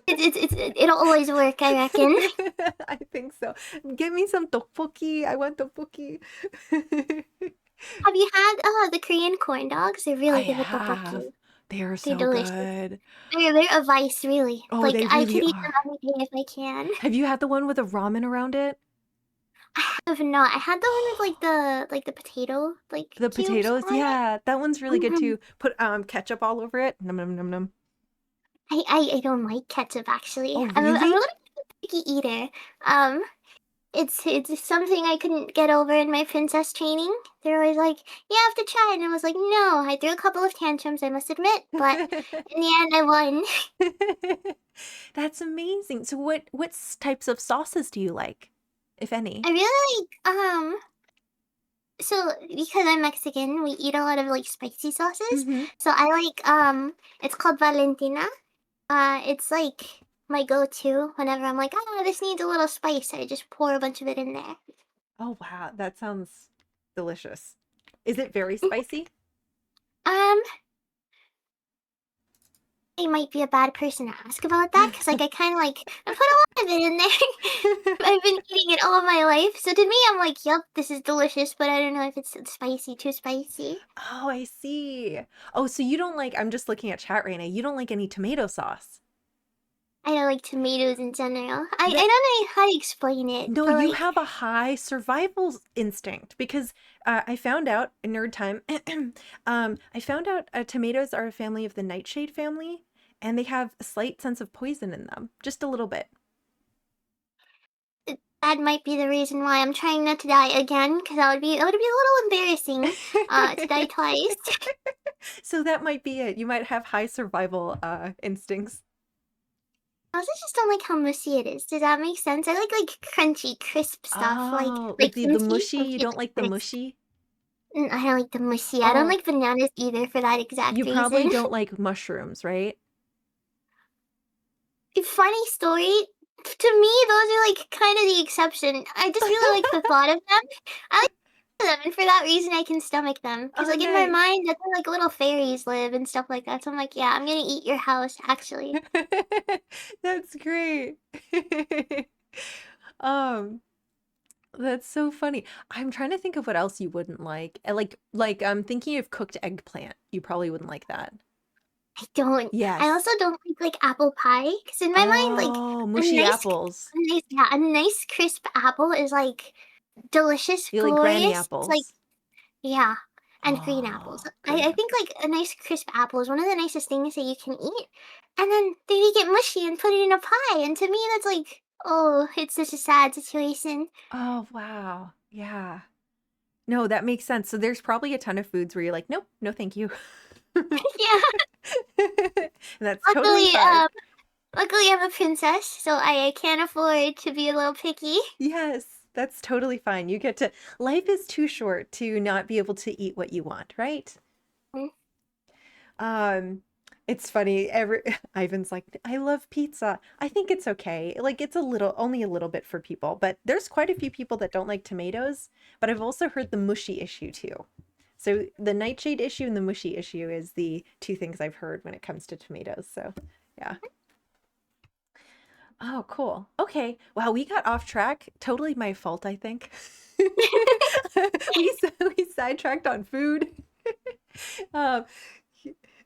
It'll always work, I reckon. I think so. Get me some tteokbokki. I want tteokbokki. Have you had the Korean corn dogs? They're I really good with have. tteokbokki. They are They're so delicious. good. They're a vice, really. Oh, Like they I could really eat them are. every day if I can. Have you had the one with the ramen around it? I have not. I had the one with like the potato like The cubes potatoes, on it. yeah, that one's really good Mhm. too. Put ketchup all over it. Num num num num. I don't like ketchup actually. Oh, I'm a really? little picky eater. Um, it's something I couldn't get over in my princess training. They're always like, "You have to try," it," and I was like, "No." I threw a couple of tantrums, I must admit, but in the end, I won. That's amazing. So what types of sauces do you like, if any? I really like so because I'm Mexican, we eat a lot of like spicy sauces. Mhm. So I like it's called Valentina. It's like my go-to whenever I'm like, oh, this needs a little spice. I just pour a bunch of it in there. Oh, wow, that sounds delicious. Is it very Mhm. spicy? Um, I might be a bad person to ask about that because like I kind of like I put a lot of it in there. I've been eating it all my life, so to me, I'm like, yep, this is delicious, but I don't know if it's spicy, too spicy. Oh, I see. Oh, so you don't like, I'm just looking at chat right now. You don't like any tomato sauce. I don't like tomatoes in general. I That don't know how to explain it, No, but you like have a high survival instinct because I found out in nerd time, I found out tomatoes are a family of the nightshade family, and they have a slight sense of poison in them, just a little bit. that might be the reason why I'm trying not to die again, because that would be a little embarrassing, to die twice. So that might be it. You might have high survival instincts. I also just don't like how mushy it is. Does that make sense? I like crunchy, crisp stuff, like Oh, like like the kimchi. mushy, you Kimchi is don't like the crisp. mushy? I don't like the mushy. I don't Oh, like bananas either for that exact you probably reason. don't like mushrooms, right? Funny story. To me, those are like kind of the exception. I just really like the thought of them. I like them, and for that reason, I can stomach them. Cause Oh, like in my nice. mind, that's where like little fairies live and stuff like that. So I'm like, yeah, I'm gonna eat your house. Actually, That's great. Um, that's so funny. I'm trying to think of what else you wouldn't like. I'm thinking of cooked eggplant. You probably wouldn't like that. I don't. I Yes. also don't like apple pie because in my mind, like Oh, a mushy nice, apples. yeah, a nice crisp apple is like delicious, You like granny glorious. It's like apples. yeah, and green apples. Oh, I green think apples. like a nice crisp apple is one of the nicest things that you can eat. And then they make it mushy and put it in a pie. And to me, that's like, oh, it's such a sad situation. Oh, wow. Yeah. No, that makes sense. So there's probably a ton of foods where you're like, nope, no, thank you. Yeah. That's totally Luckily, fine. luckily I'm a princess, so I can't afford to be a little picky. Yes, that's totally fine. You get to, life is too short to not be able to eat what you want, right? Mm. Um, it's funny. Ivan's like, I love pizza. I think it's okay. Like it's a little, only a little bit for people, but there's quite a few people that don't like tomatoes. But I've also heard the mushy issue too. So the nightshade issue and the mushy issue is the two things I've heard when it comes to tomatoes. So yeah. Oh, cool. Okay. Wow, we got off track. Totally my fault, I think. We sidetracked on food. Um,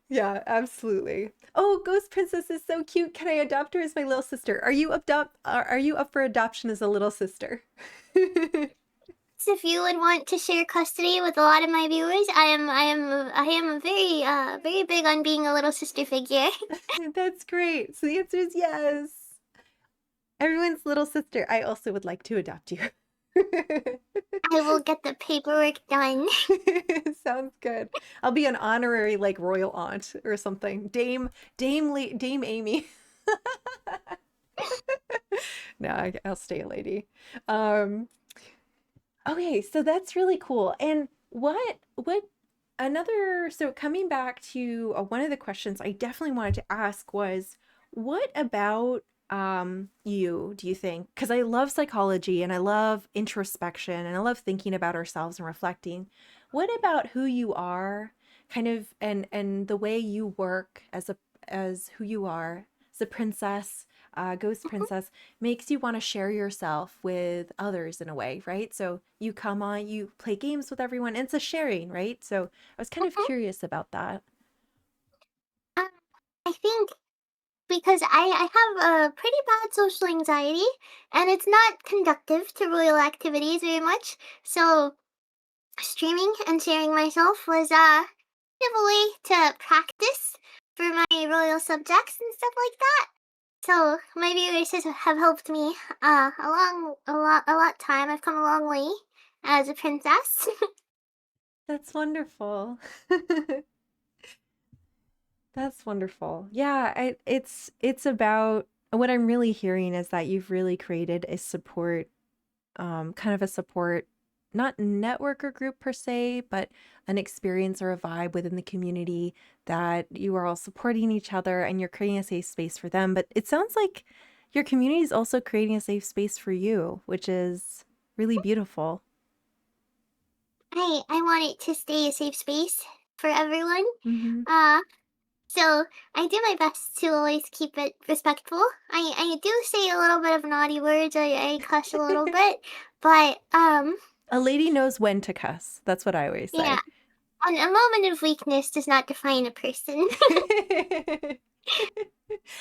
yeah, absolutely. Oh, Ghost Princess is so cute. Can I adopt her as my little sister? Are you up for adoption as a little sister? So if you would want to share custody with a lot of my viewers, I am very very big on being a little sister figure. That's great. So the answer is yes. Everyone's little sister. I also would like to adopt you. I will get the paperwork done. Sounds good. I'll be an honorary like royal aunt or something. Dame Amy. No, I'll stay a lady. Um, okay, so that's really cool. And what another so coming back to one of the questions I definitely wanted to ask was what about you do you think? Because I love psychology and I love introspection and I love thinking about ourselves and reflecting. What about who you are, kind of and the way you work as who you are as a princess, ghost princess, makes you want to share yourself with others in a way, right? So you come on, you play games with everyone, and it's a sharing, right? So I was kind of curious about that. Um, I think because I have a pretty bad social anxiety, and it's not conductive to royal activities very much. So streaming and sharing myself was kind of a way to practice for my royal subjects and stuff like that. So my viewers have helped me a lot time. I've come a long way as a princess. That's wonderful. That's wonderful. Yeah, it's about what I'm really hearing is that you've really created a support, kind of a support, not network or group per se, but an experience or a vibe within the community that you are all supporting each other and you're creating a safe space for them. But it sounds like your community is also creating a safe space for you, which is really beautiful. I want it to stay a safe space for everyone. Hmm. Uh so I do my best to always keep it respectful. I do say a little bit of naughty words. I cuss a little bit, but A lady knows when to cuss. That's what I always yeah, say. a moment of weakness does not define a person.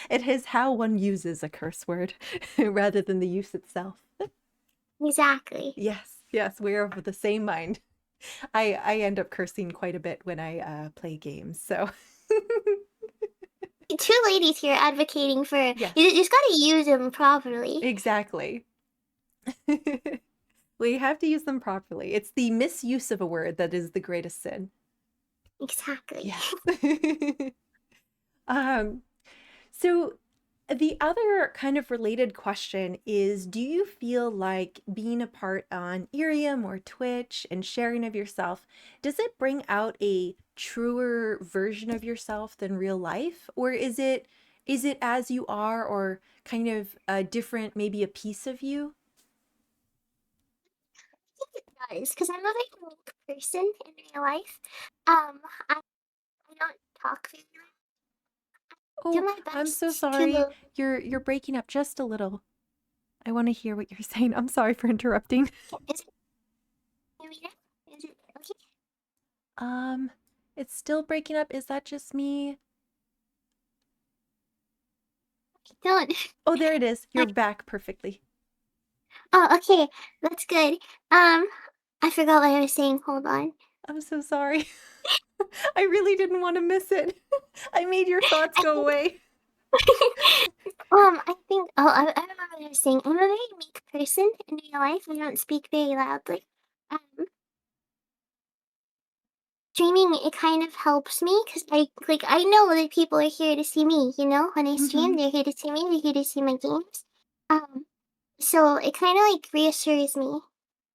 It is how one uses a curse word rather than the use itself. Exactly. Yes, yes, we're of the same mind. I end up cursing quite a bit when I play games, so Two ladies here advocating for yes, you just gotta use them properly. exactly. We have to use them properly. It's the misuse of a word that is the greatest sin. Exactly. Yes. Um, so the other kind of related question is, do you feel like being a part on Irium or Twitch and sharing of yourself, does it bring out a truer version of yourself than real life? Or is it as you are or kind of a different, maybe a piece of you? I think it does, because I'm a very unique person in real life. I don't talk very much. Do Oh, my I'm so best sorry. to You're breaking up just a little. I want to hear what you're saying. I'm sorry for interrupting. Is it hear me now? Is it okay? Um, it's still breaking up. Is that just me? Don't. Oh, there it is. You're back perfectly. Oh, okay. That's good. I forgot what I was saying. Hold on. I'm so sorry. I really didn't want to miss it. I made your thoughts I go think away. I think I remember what I was saying. I'm a very meek person in real life. I don't speak very loudly. Um, Streaming, it kind of helps me because I know that people are here to see me. You know, when I stream, Hmm. they're here to see me. They're here to see my games. Um, so it kind of like reassures me.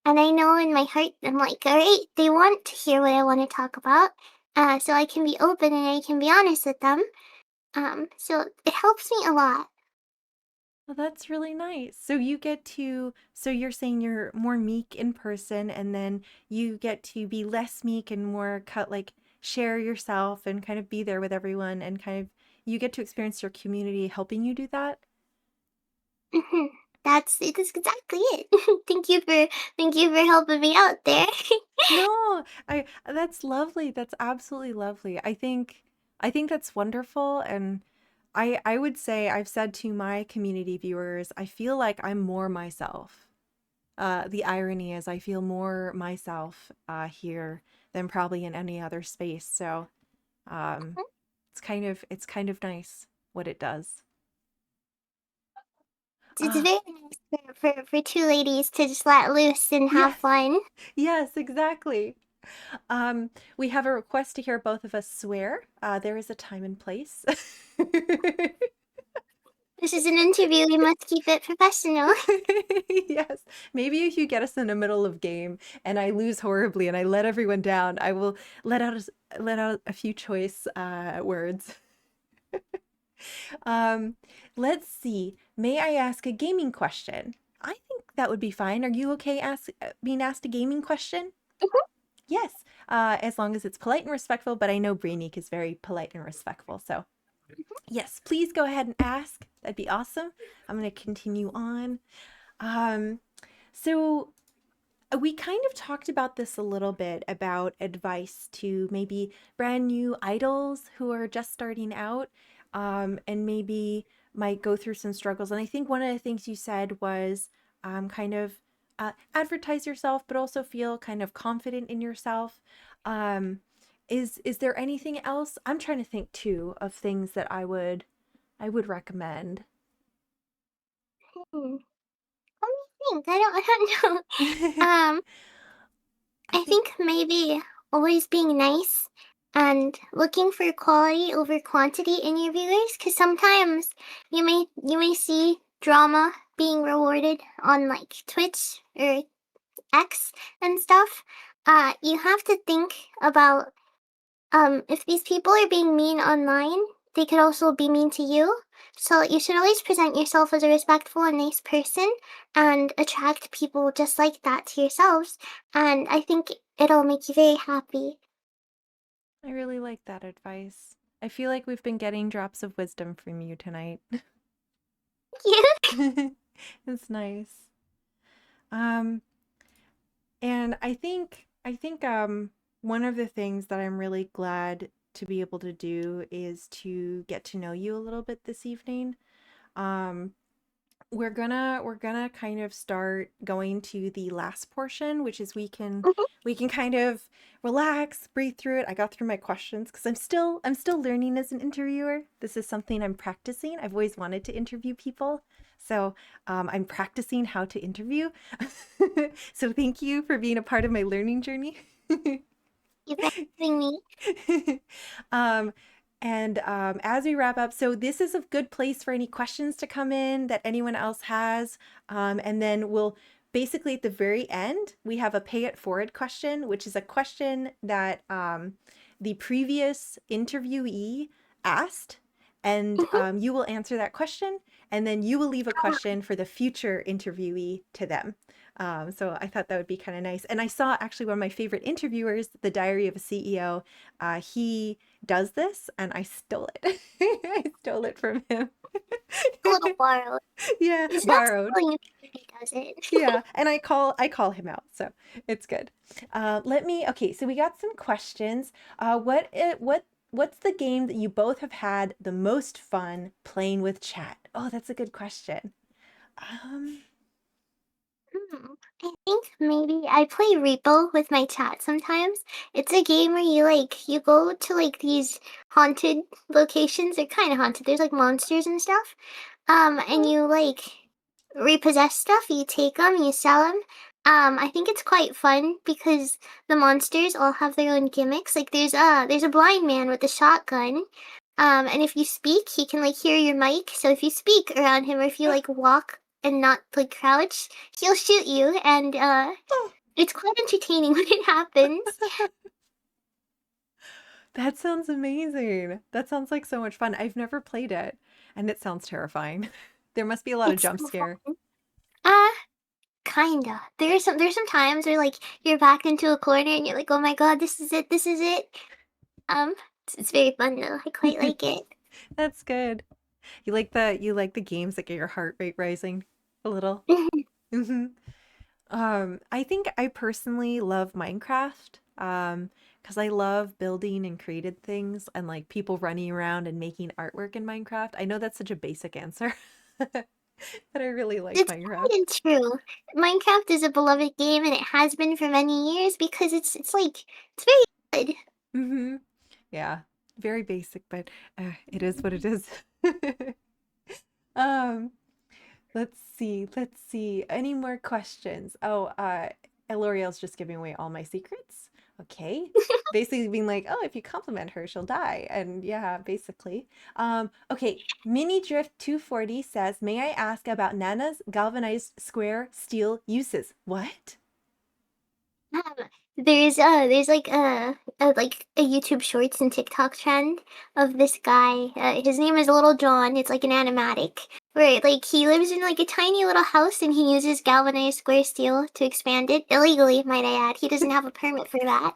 And I know in my heart, I'm like, all right, they want to hear what I want to talk about. So I can be open and I can be honest with them. So it helps me a lot. Well, that's really nice. So you get to, so you're saying you're more meek in person, and then you get to be less meek and more cut, like share yourself and kind of be there with everyone, and kind of you get to experience your community helping you do that. Mhm. That's exactly it. Thank you for helping me out there. No, that's lovely. That's absolutely lovely. I think that's wonderful, and I would say I've said to my community viewers, I feel like I'm more myself. The irony is I feel more myself here than probably in any other space. So um, it's kind of nice what it does. It's Uh, very nice for two ladies to just let loose and have yes, fun. yes, exactly. We have a request to hear both of us swear. There is a time and place. This is an interview. We must keep it professional. Yes, maybe if you get us in the middle of game and I lose horribly and I let everyone down, I will let out let out a few choice words. Um, let's see. May I ask a gaming question? I think that would be fine. Are you okay being asked a gaming question? Yes, as long as it's polite and respectful, but I know Brainiac is very polite and respectful, so yes, please go ahead and ask. That'd be awesome. I'm going to continue on. Um, so we kind of talked about this a little bit about advice to maybe brand new idols who are just starting out, and maybe might go through some struggles. And I think one of the things you said was kind of advertise yourself, but also feel kind of confident in yourself. Um, is there anything else? I'm trying to think too of things that I would recommend. Hmm. Let me think. I don't know. I I think. think maybe always being nice and looking for quality over quantity in your viewers, because sometimes you may see drama being rewarded on like Twitch or X and stuff. You have to think about if these people are being mean online, they could also be mean to you. So you should always present yourself as a respectful and nice person and attract people just like that to yourselves. And I think it'll make you very happy. I really like that advice. I feel like we've been getting drops of wisdom from you tonight. Yeah. It's nice. Um, and I think one of the things that I'm really glad to be able to do is to get to know you a little bit this evening. Um, we're gonna kind of start going to the last portion, which is we can kind of relax, breathe through it. I got through my questions because I'm still learning as an interviewer. This is something I'm practicing. I've always wanted to interview people, so I'm practicing how to interview. So thank you for being a part of my learning journey. You're having me. um, and as we wrap up, so this is a good place for any questions to come in that anyone else has. And then we'll basically at the very end, we have a pay it forward question, which is a question that the previous interviewee asked. And Mhm. you will answer that question, and then you will leave a question for the future interviewee to them. So I thought that would be kind of nice. And I saw actually one of my favorite interviewers, The Diary of a CEO. He does this, and I stole it. I stole it from him. A little borrowed. Yeah, It's not borrowed. stealing if he does it. Yeah, and I call him out, so it's good. Okay, so we got some questions. What's the game that you both have had the most fun playing with chat? Oh, that's a good question. Um, I think maybe I play Repo with my chat sometimes. It's a game where you go to like these haunted locations. They're kind of haunted. There's like monsters and stuff. And you like repossess stuff. You take them, you sell them. I think it's quite fun because the monsters all have their own gimmicks. Like there's a blind man with a shotgun. And if you speak, he can like hear your mic. So if you speak around him, or if you like walk and not like crouch, he'll shoot you. And oh, it's quite entertaining when it happens. that sounds amazing. That sounds like so much fun. I've never played it, and it sounds terrifying. There must be a lot of It's jump so scare. fun. Uh, Kinda. There's some times where like you're backed into a corner and you're like, oh my god, this is it, this is it. Um, it's very fun though. I quite like it. That's good. You like the games that get your heart rate rising a little. Hmm. I think I personally love Minecraft. Because I love building and created things and like people running around and making artwork in Minecraft. I know that's such a basic answer, but I really like It's Minecraft. quite true. Minecraft is a beloved game and it has been for many years because it's like it's very good. Hmm. Yeah, very basic, but it is what it is. Um, let's see. Let's see. Any more questions? Oh, L'Oreal's just giving away all my secrets. Okay. Basically being like, oh, if you compliment her, she'll die. And yeah, basically. Okay. Mini Drift 240 says, may I ask about Nana's galvanized square steel uses? What? Um, there's like a YouTube Shorts and TikTok trend of this guy. His name is Little John. It's like an animatic where like he lives in like a tiny little house and he uses galvanized square steel to expand it illegally. Might I add? He doesn't have a permit for that.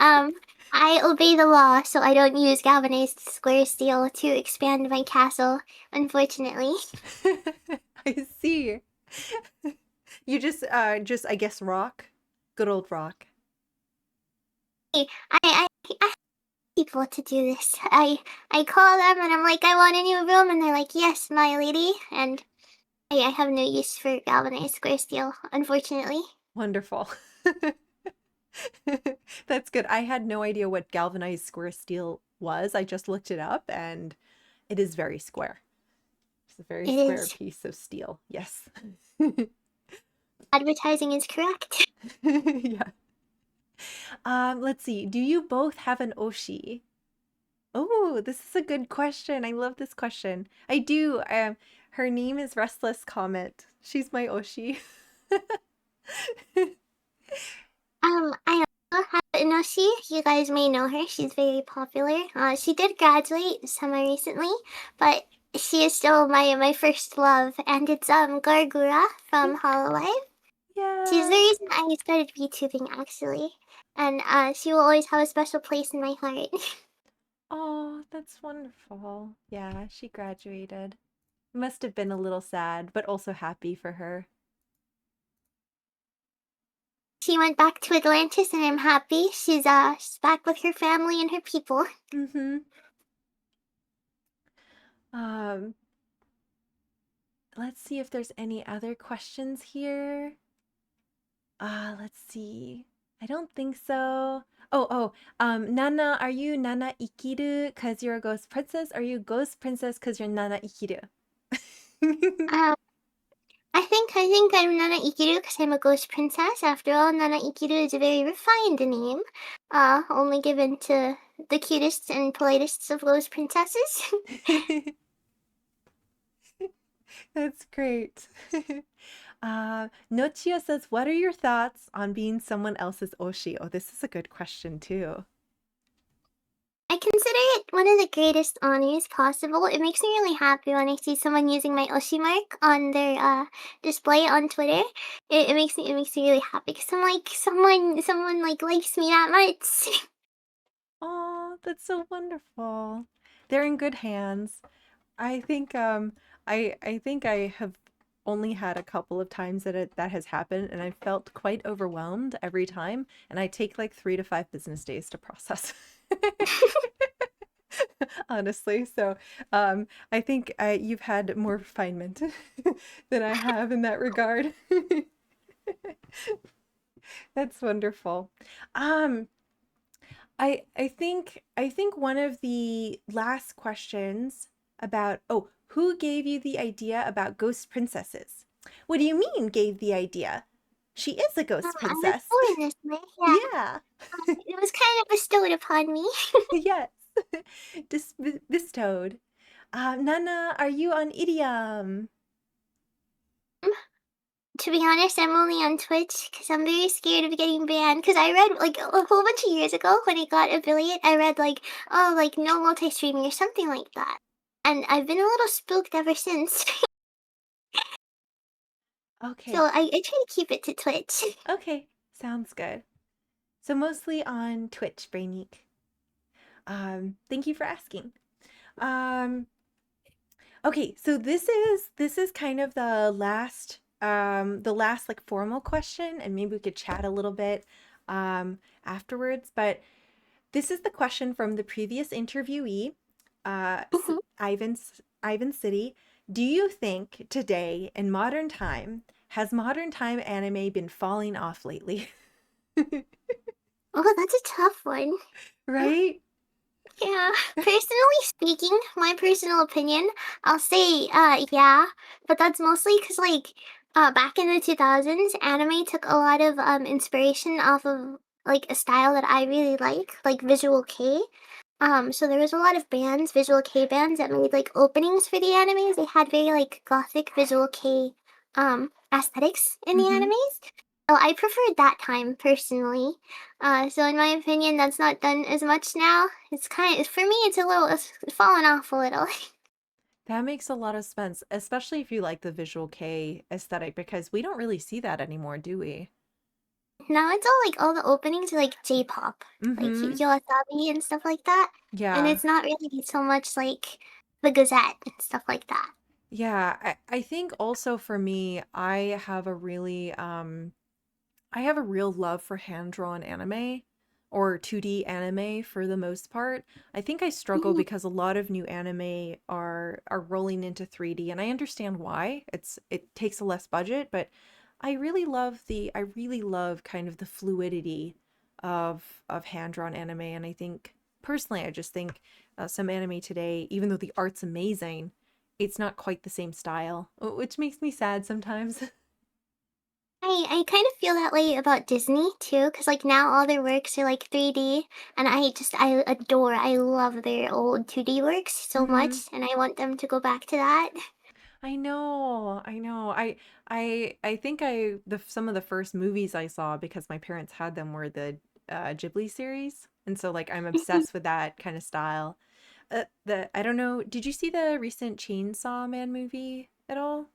Um, I obey the law, so I don't use galvanized square steel to expand my castle. Unfortunately, I see. You just I guess rock. Good old rock. I people to do this. I call them and I'm like, I want a new room, and they're like, yes, my lady. And I have no use for galvanized square steel, unfortunately. Wonderful. That's good. I had no idea what galvanized square steel was. I just looked it up and it is very square. It's a very It square is. piece of steel. Yes. Advertising is correct. Yeah. Let's see. Do you both have an Oshi? Oh, this is a good question. I love this question. I do. Her name is Restless Comet. She's my Oshi. I also have Inoshi. You guys may know her. She's very popular. She did graduate semi recently, but she is still my first love, and it's Gargura from Hololive. She's the Yeah. reason I started VTubing actually, and she will always have a special place in my heart. Oh, that's wonderful. Yeah, she graduated. Must have been a little sad, but also happy for her. She went back to Atlantis, and I'm happy. She's back with her family and her people. Mm-hmm. Um, let's see if there's any other questions here. Let's see. I don't think so. Nana, are you Nana Ikiru because you're a ghost princess? Are you ghost princess because you're Nana Ikiru? Um, I think I'm Nana Ikiru because I'm a ghost princess. After all, Nana Ikiru is a very refined name, only given to the cutest and politest of ghost princesses. That's great. Nochia says, what are your thoughts on being someone else's Oshi? Oh, this is a good question too. I consider it one of the greatest honors possible. It makes me really happy when I see someone using my Oshi mark on their display on Twitter. It makes me really happy because I'm like someone like likes me that much. Oh, that's so wonderful. They're in good hands. I think I think I have only had a couple of times that has happened and I felt quite overwhelmed every time and I take like 3 to 5 business days to process. Honestly. So, I think you've had more refinement than I have in that regard. That's wonderful. Um, I think one of the last questions about who gave you the idea about ghost princesses? What do you mean gave the idea? She is a ghost I was princess. born this way. Yeah, Yeah. it was kind of bestowed upon me. Yes. Bestowed. Nana, are you on idiom? To be honest, I'm only on Twitch because I'm very scared of getting banned. Because I read like a whole bunch of years ago when it got affiliate, I read like, oh, like no multi-streaming or something like that. And I've been a little spooked ever since. So Okay. I try to keep it to Twitch. Okay. Sounds good. So mostly on Twitch, Brainique. Thank you for asking. Um, okay, so this is kind of the last like formal question, and maybe we could chat a little bit afterwards. But this is the question from the previous interviewee, Mhm. Ivan City. Do you think today in modern time has modern time anime been falling off lately? Oh, that's a tough one. Right? Yeah, personally speaking, my personal opinion, I'll say, yeah, but that's mostly because, like, back in the 2000s, anime took a lot of inspiration off of like a style that I really like Visual K. So there was a lot of bands, Visual K bands that made like openings for the animes. They had very like gothic Visual K aesthetics in the Mm-hmm. animes. Oh, I preferred that time personally. So in my opinion, that's not done as much now. It's kind of, for me, it's fallen off a little. That makes a lot of sense, especially if you like the visual K aesthetic, because we don't really see that anymore, do we? Now it's all like all the openings are like J-pop, like Mm-hmm. Yoasabi and stuff like that, and Yeah. it's not really so much like the Gazette and stuff like that. Yeah. I think also for me, I have a real love for hand-drawn anime or 2D anime for the most part. I think I struggle Mhm. because a lot of new anime are rolling into 3D and I understand why. It takes a less budget, but I really love kind of the fluidity of hand-drawn anime and I think personally I just think some anime today, even though the art's amazing, it's not quite the same style, which makes me sad sometimes. I kind of feel that way about Disney too, because like now all their works are like 3D, and I love their old 2D works so Mhm. much, and I want them to go back to that. I know, I know. I think some of the first movies I saw because my parents had them were the Ghibli series, and so like I'm obsessed with that kind of style. The I don't know. Did you see the recent Chainsaw Man movie at all?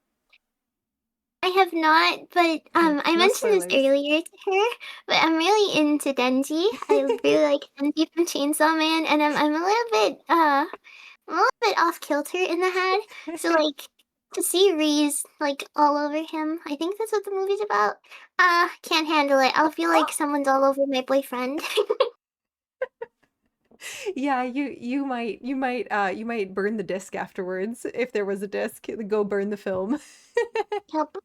I have not, but Okay, I no mentioned this spoilers. earlier to her, but I'm really into Denji. I really like Denji from Chainsaw Man, and I'm a little bit I'm a little bit off kilter in the head. So like to see Reese like all over him, I think that's what the movie's about. Can't handle it. I'll feel like someone's all over my boyfriend. Yeah, you might burn the disc afterwards if there was a disc. Go burn the film. Help.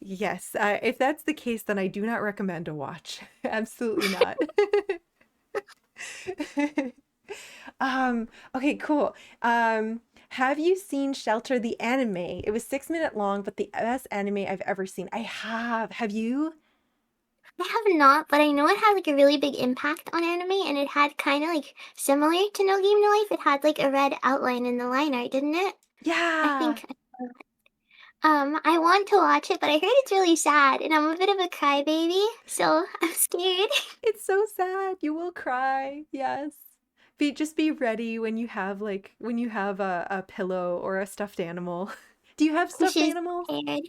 Yes, if that's the case, then I do not recommend a watch. Absolutely not. Okay, cool. Have you seen Shelter the anime? It was 6 minute long, but the best anime I've ever seen. I have. Have you? I have not, but I know it had like a really big impact on anime, and it had kind of like similar to No Game No Life. It had like a red outline in the line art, didn't it? I Yeah. think. I want to watch it, but I heard it's really sad, and I'm a bit of a crybaby, so I'm scared. It's so sad. You will cry. Yes. just be ready when you have a pillow or a stuffed animal. Do you have stuffed She's animals? prepared.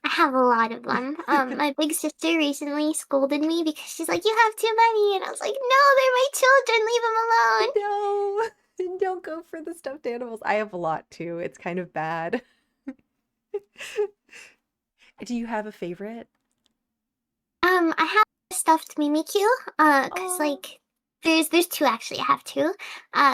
I have a lot of them. My big sister recently scolded me because she's like, "You have too many," and I was like, "No, they're my children. Leave them alone." No, don't go for the stuffed animals. I have a lot too. It's kind of bad. Do you have a favorite? I have a stuffed Mimikyu. Cause Oh, like there's two actually. I have two.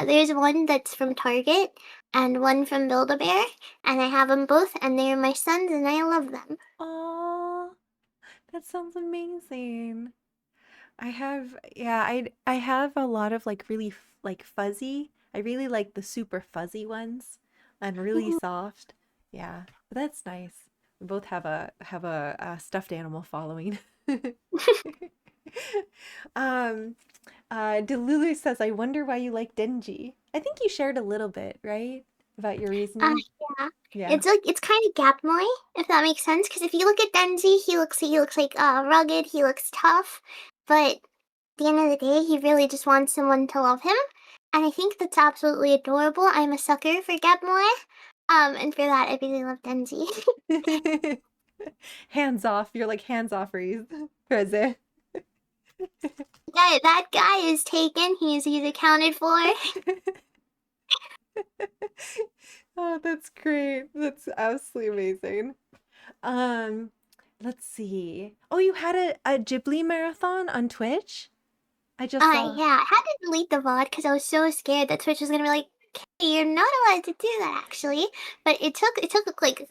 There's one that's from Target and one from Build-A-Bear, and I have them both, and they're my sons, and I love them. oh, that sounds amazing. I have a lot of like really like fuzzy. I really like the super fuzzy ones and really Mhm. soft. Yeah, but that's nice. We both have a stuffed animal following. Um, Delulu says, "I wonder why you like Denji." I think you shared a little bit, right? About your Uh, reasoning. yeah. Yeah. It's kind of Gapmoy, if that makes sense. Because if you look at Denji, he looks like rugged. He looks tough, but at the end of the day, he really just wants someone to love him, and I think that's absolutely adorable. I'm a sucker for Gapmoy, and for that, I really love Denji. Hands off. You're like hands off, Reese. Reze. That guy is taken. He's accounted for. Oh, that's great. That's absolutely amazing. Um, let's see. Oh, you had a Ghibli marathon on Twitch? I just saw. Yeah, I had to delete the VOD because I was so scared that Twitch was gonna be like, "Hey, you're not allowed to do that, actually." But it took like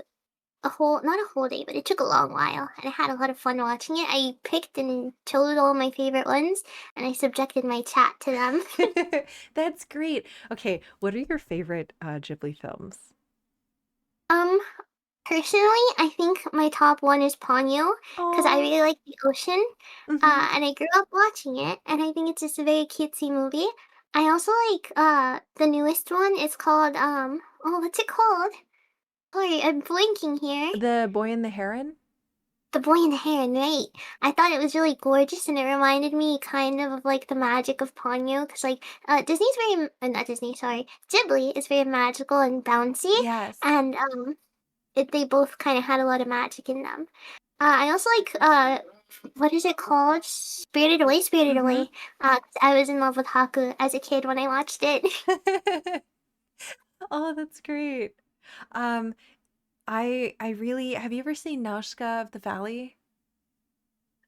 a whole not a whole day, but it took a long while, and I had a lot of fun watching it. I picked and chose all my favorite ones, and I subjected my chat to them. That's great. Okay, what are your favorite Ghibli films? um, Personally, I think my top one is Ponyo because I Oh, really like the ocean, mm-hmm. and I grew up watching it, and I think it's just a very cutesy movie. I also like the newest one. It's called oh, what's it called? Sorry, I'm blinking here. The Boy and the Heron? The Boy in the Heron, right? I thought it was really gorgeous, and it reminded me kind of like the magic of Ponyo, because like Disney's very not Disney, sorry, Ghibli is very magical and bouncy, Yes. and they both kind of had a lot of magic in them. I also like what is it called? Spirited Away, Spirited Mm-hmm. Away. 'Cause I was in love with Haku as a kid when I watched it. Oh, that's great. Um, I really have you ever seen Nausicaä of the Valley?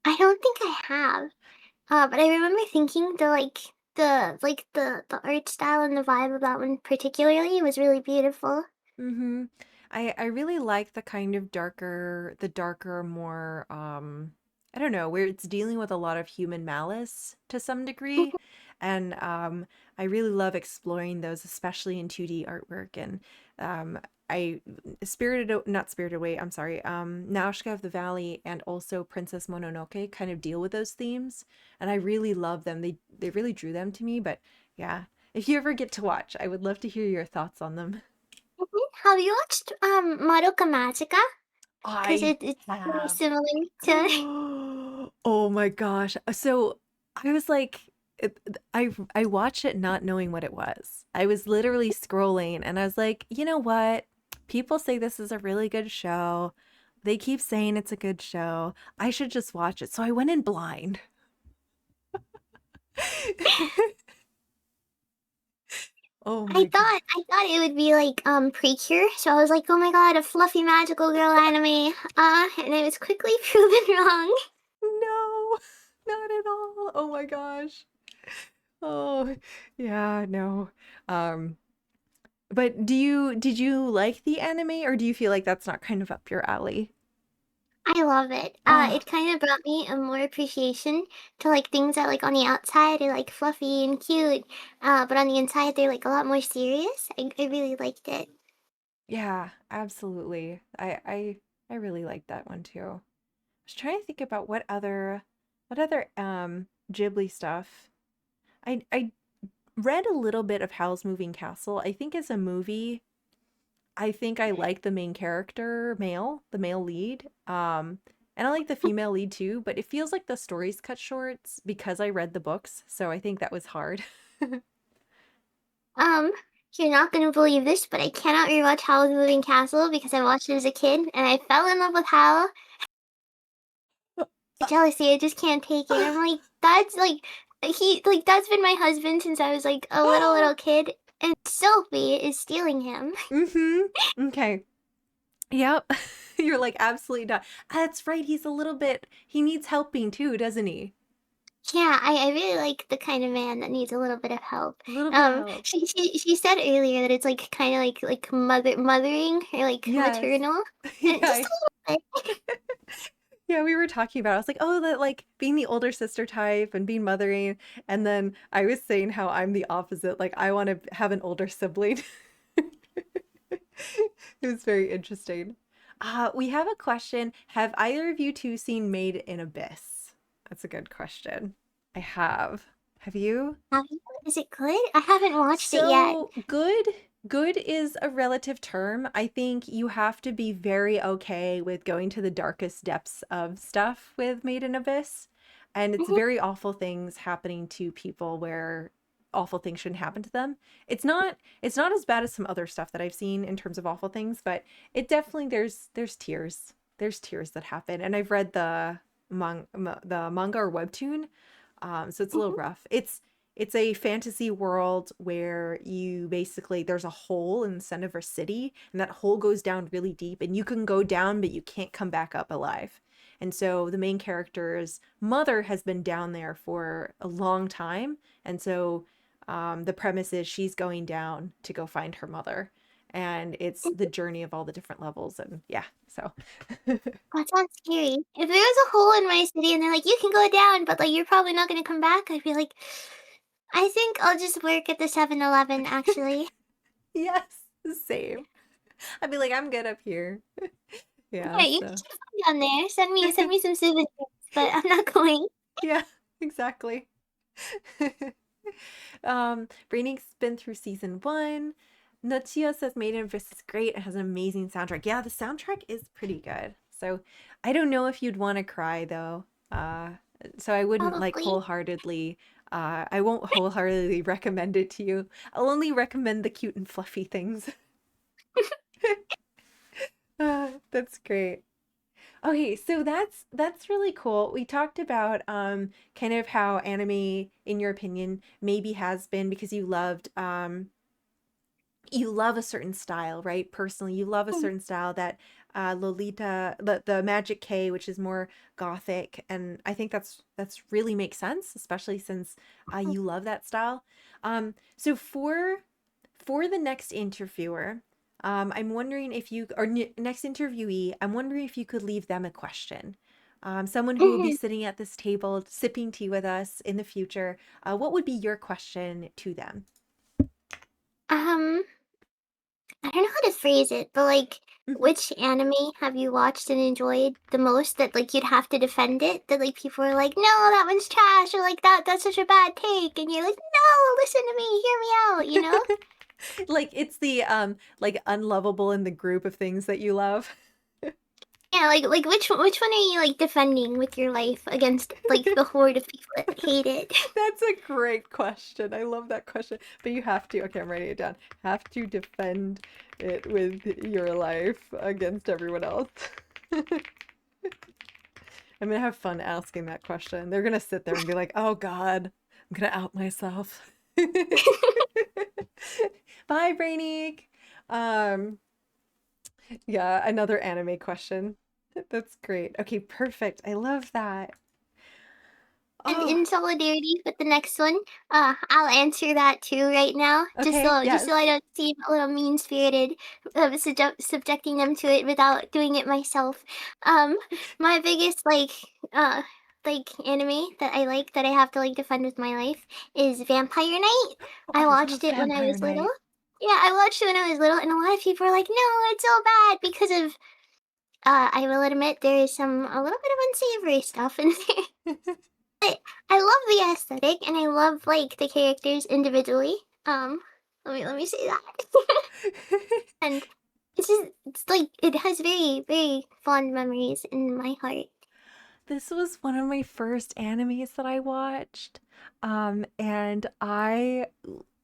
I don't think I have. But I remember thinking the art style and the vibe of that one particularly was really beautiful. Mm-hmm. I really like the darker, more I don't know, where it's dealing with a lot of human malice to some degree. And I really love exploring those, especially in 2D artwork. And I not Spirited Away, I'm sorry, Nausicaa of the Valley and also Princess Mononoke kind of deal with those themes. And I really love them. They really drew them to me, but yeah. If you ever get to watch, I would love to hear your thoughts on them. Have you watched Madoka Magica? Because I it's very have. similar to. Oh my gosh. So I was like, I watched it not knowing what it was. I was literally scrolling and I was like, you know what? People say this is a really good show. They keep saying it's a good show. I should just watch it. So I went in blind. Oh I my God. thought I thought it would be like Precure, so I was like, oh my god, a fluffy magical girl anime. And I was quickly proven wrong. No, not at all. Oh my gosh. Oh, yeah, no. Um, But did you like the anime or do you feel like that's not kind of up your alley? I love it. Oh, It kind of brought me a more appreciation to like things that like on the outside are like fluffy and cute, but on the inside they're like a lot more serious. I really liked it. yeah, absolutely. I really like that one too. I was trying to think about what other Ghibli stuff. I read a little bit of Howl's Moving Castle. I think as a movie, I think I like the main character, the male lead. And I like the female lead too, but it feels like the story's cut short because I read the books, so I think that was hard. Um, you're not gonna believe this, but I cannot rewatch Howl's Moving Castle because I watched it as a kid and I fell in love with Howl. The jealousy, I just can't take it. I'm like, that's like that's been my husband since I was like a little kid, and Sophie is stealing him. Mm-hmm. Okay. Yep. You're like absolutely not. That's right. He needs helping too, doesn't he? Yeah, I really like the kind of man that needs a little bit of help. A little bit of help. She said earlier that it's like kind of like mothering or like Yes. maternal, and just Yeah. a little bit. Yeah, we were talking about, I was like, oh, that like being the older sister type and being mothering. And then I was saying how I'm the opposite. Like, I want to have an older sibling. It was very interesting. We have a question. Have either of you two seen Made in Abyss? That's a good question. I have. Have you? Is it good? I haven't watched it yet. So good is a relative term. I think you have to be very okay with going to the darkest depths of stuff with Made in Abyss. And it's Mhm. very awful things happening to people where awful things shouldn't happen to them. It's not as bad as some other stuff that I've seen in terms of awful things, but it definitely there's tears. There's tears that happen. And I've read the manga or webtoon. So it's a little Mhm. rough. It's a fantasy world where you basically there's a hole in the center of a city, and that hole goes down really deep, and you can go down, but you can't come back up alive. And so the main character's mother has been down there for a long time, and so the premise is she's going down to go find her mother, and it's the journey of all the different levels, and yeah, so That sounds scary. If there was a hole in my city and they're like, you can go down, but like you're probably not gonna come back, I'd be like, I think I'll just work at the 7-Eleven actually. yes, the same. I'd be like, I'm good up here. Yeah, Yeah, you can so have fun down there. Send me some souvenirs, but I'm not going. yeah, exactly. Braining's been through season one. Natsuya says Maiden of Abyss is great and has an amazing soundtrack. Yeah, the soundtrack is pretty good. So I don't know if you'd want to cry though. So I wouldn't like Probably. wholeheartedly. I won't wholeheartedly recommend it to you. I'll only recommend the cute and fluffy things. That's great. Okay, so that's really cool. We talked about kind of how anime, in your opinion, maybe has been because you love a certain style, right? Personally, you love a Mhm. certain style that Lolita, the Magic K, which is more gothic, and I think that's really makes sense, especially since you love that style. So for the next interviewer, I'm wondering if you or next interviewee, I'm wondering if you could leave them a question. Someone who will be Mhm. sitting at this table sipping tea with us in the future. What would be your question to them? um, I don't know how to phrase it, but like, Mhm. which anime have you watched and enjoyed the most that like you'd have to defend it? That like people are like, no, that one's trash, or like that's such a bad take, and you're like, no, listen to me, hear me out, you know? Like it's the like unlovable in the group of things that you love. Yeah, like which one are you like defending with your life against like the horde of people that hate it? That's a great question. I love that question. But you have to, okay, I'm writing it down. Have to defend it with your life against everyone else. I'm gonna have fun asking that question. They're gonna sit there and be like, oh God, I'm gonna out myself. Bye, Brainique. Um, yeah, another anime question. That's great. Okay, perfect. I love that. And Oh, in solidarity with the next one, I'll answer that too right now, okay, just yes. so I don't seem a little mean spirited, subjecting them to it without doing it myself. Um, my biggest like anime that I like that I have to like defend with my life is Vampire Knight. Oh, I I watched love it when I Vampire was little. Night. Yeah, I watched it when I was little, and a lot of people are like, "No, it's so bad," because of I will admit there is some a little bit of unsavory stuff in there. I love the aesthetic and I love like the characters individually. Let me say that. And it's like it has very fond memories in my heart. This was one of my first animes that I watched. And I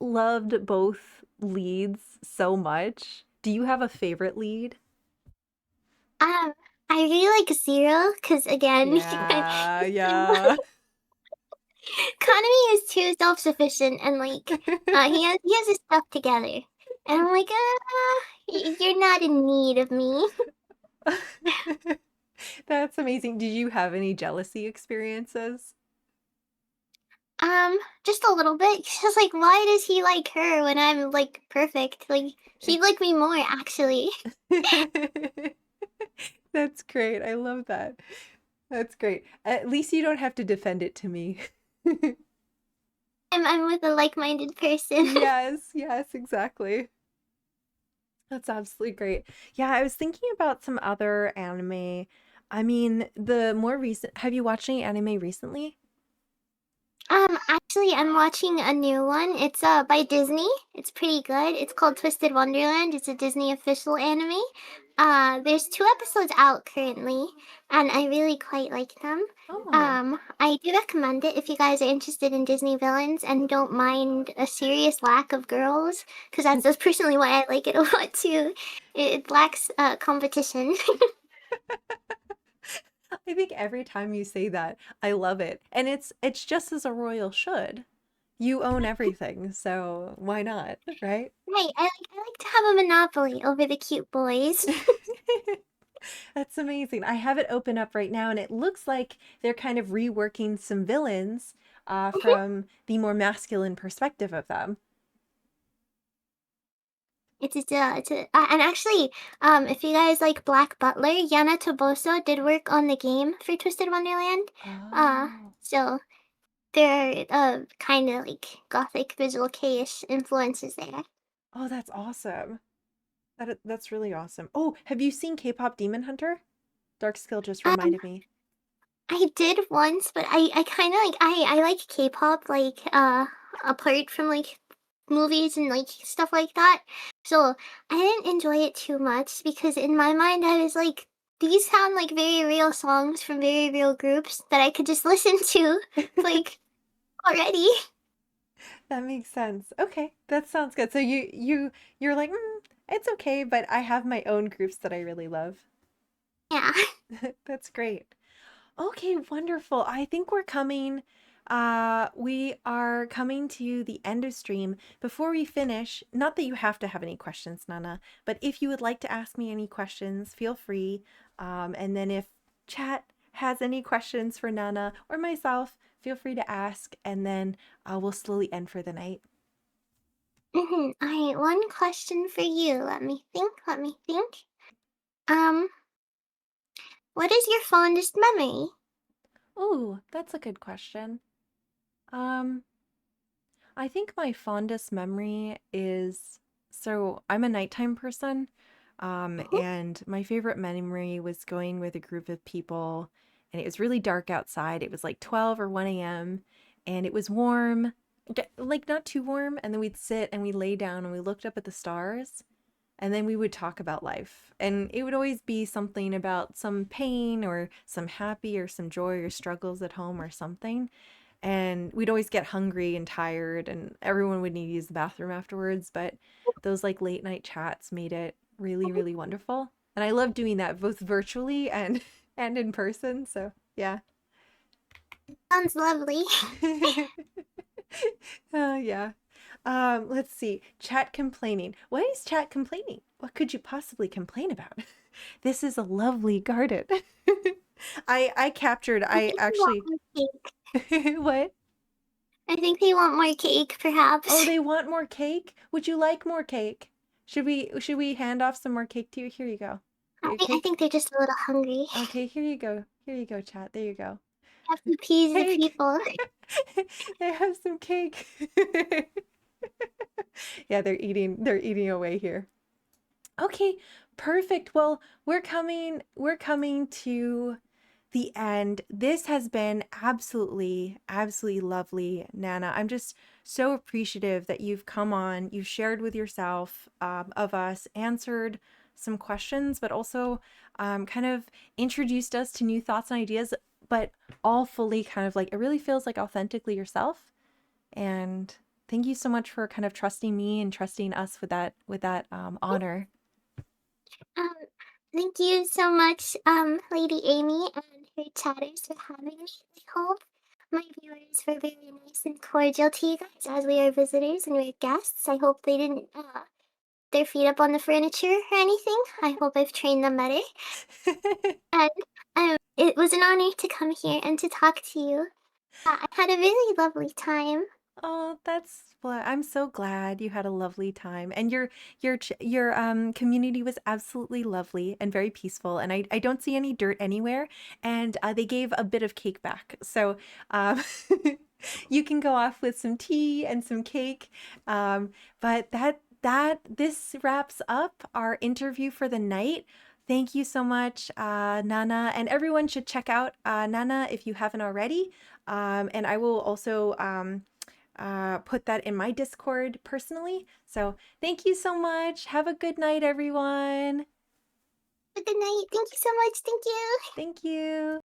loved both leads so much. Do you have a favorite lead? Um, I really like Zero because again, Yeah, yeah. Kanami is too self-sufficient and like he has his stuff together, and I'm like, you're not in need of me. That's amazing. Did you have any jealousy experiences? Just a little bit. Just like, why does he like her when I'm like perfect? Like he'd like me more actually. That's great. I love that. That's great. At least you don't have to defend it to me. I'm with a like-minded person. Yes, yes, exactly. That's absolutely great. Yeah, I was thinking about some other anime. I mean, the more recent, have you watched any anime recently? Actually, I'm watching a new one. It's by Disney. It's pretty good. It's called Twisted Wonderland. It's a Disney official anime. There's 2 episodes out currently, and I really quite like them. Oh. I do recommend it if you guys are interested in Disney villains and don't mind a serious lack of girls, because that's personally why I like it a lot too. It lacks competition. I think every time you say that, I love it. And it's just as a royal should. You own everything, so why not, right? Right, I like to have a monopoly over the cute boys. That's amazing. I have it open up right now, and it looks like they're kind of reworking some villains from the more masculine perspective of them. And actually, if you guys like Black Butler, Yana Toboso did work on the game for Twisted Wonderland. Oh. So there are kind of like gothic visual kei-ish influences there. Oh, that's awesome. That's really awesome. Oh, have you seen K-pop Demon Hunter? Dark Skill just Um, reminded me. I did once, but I kind of like I like K-pop like apart from like movies and like stuff like that. So I didn't enjoy it too much because in my mind I was like, these sound like very real songs from very real groups that I could just listen to like already. That makes sense. Okay, that sounds good. So you're like, it's okay, but I have my own groups that I really love. Yeah. That's great. Okay, wonderful. I think we are coming to the end of stream. Before we finish, not that you have to have any questions, Nana, but if you would like to ask me any questions, feel free. And then if chat has any questions for Nana or myself, feel free to ask, and then we'll slowly end for the night. I one question for you. Let me think. Let me think. Um, what is your fondest memory? Ooh, that's a good question. Um, I think my fondest memory is so I'm a nighttime person, Mhm. and my favorite memory was going with a group of people, and it was really dark outside. It was like 12 or 1 a.m., and it was warm, like not too warm. And then we'd sit and we lay down and we looked up at the stars, and then we would talk about life. And it would always be something about some pain or some happy or some joy or struggles at home or something, and we'd always get hungry and tired and everyone would need to use the bathroom afterwards, but those like late night chats made it really really wonderful, and I love doing that both virtually and and in person, so yeah. Sounds lovely. Oh yeah. Let's see, chat complaining. Why is chat complaining? What could you possibly complain about? This is a lovely garden. I captured, I I think they want actually more cake. what? I think they want more cake, Oh, perhaps. they want more cake? Would you like more cake? Should we hand off some more cake to you? Here you go. I Your think I cake. think they're just a little hungry. Okay, here you go. Here you go, chat. There you go. Have to appease the Cake. people. They have some cake. Yeah, they're eating away here. Okay, perfect. Well, we're coming to the end. This has been absolutely, absolutely lovely, Nana. I'm just so appreciative that you've come on, you've shared with yourself of us, answered some questions, but also kind of introduced us to new thoughts and ideas, but all fully kind of like it really feels like authentically yourself. And thank you so much for kind of trusting me and trusting us with that honor. Um, Thank you so much, Lady Amy and her chatters for having me. I hope my viewers were very nice and cordial to you guys as we are visitors and we're guests. I hope they didn't their feet up on the furniture or anything. I hope I've trained them better. And it was an honor to come here and to talk to you. I had a really lovely time. Oh, that's what I'm so glad you had a lovely time. And your community was absolutely lovely and very peaceful. And I don't see any dirt anywhere. And they gave a bit of cake back. So um you can go off with some tea and some cake. But this wraps up our interview for the night. Thank you so much, Nana. And everyone should check out Nana if you haven't already. And I will also put that in my Discord personally. So thank you so much. Have a good night, everyone. Good night. Thank you so much. Thank you. Thank you.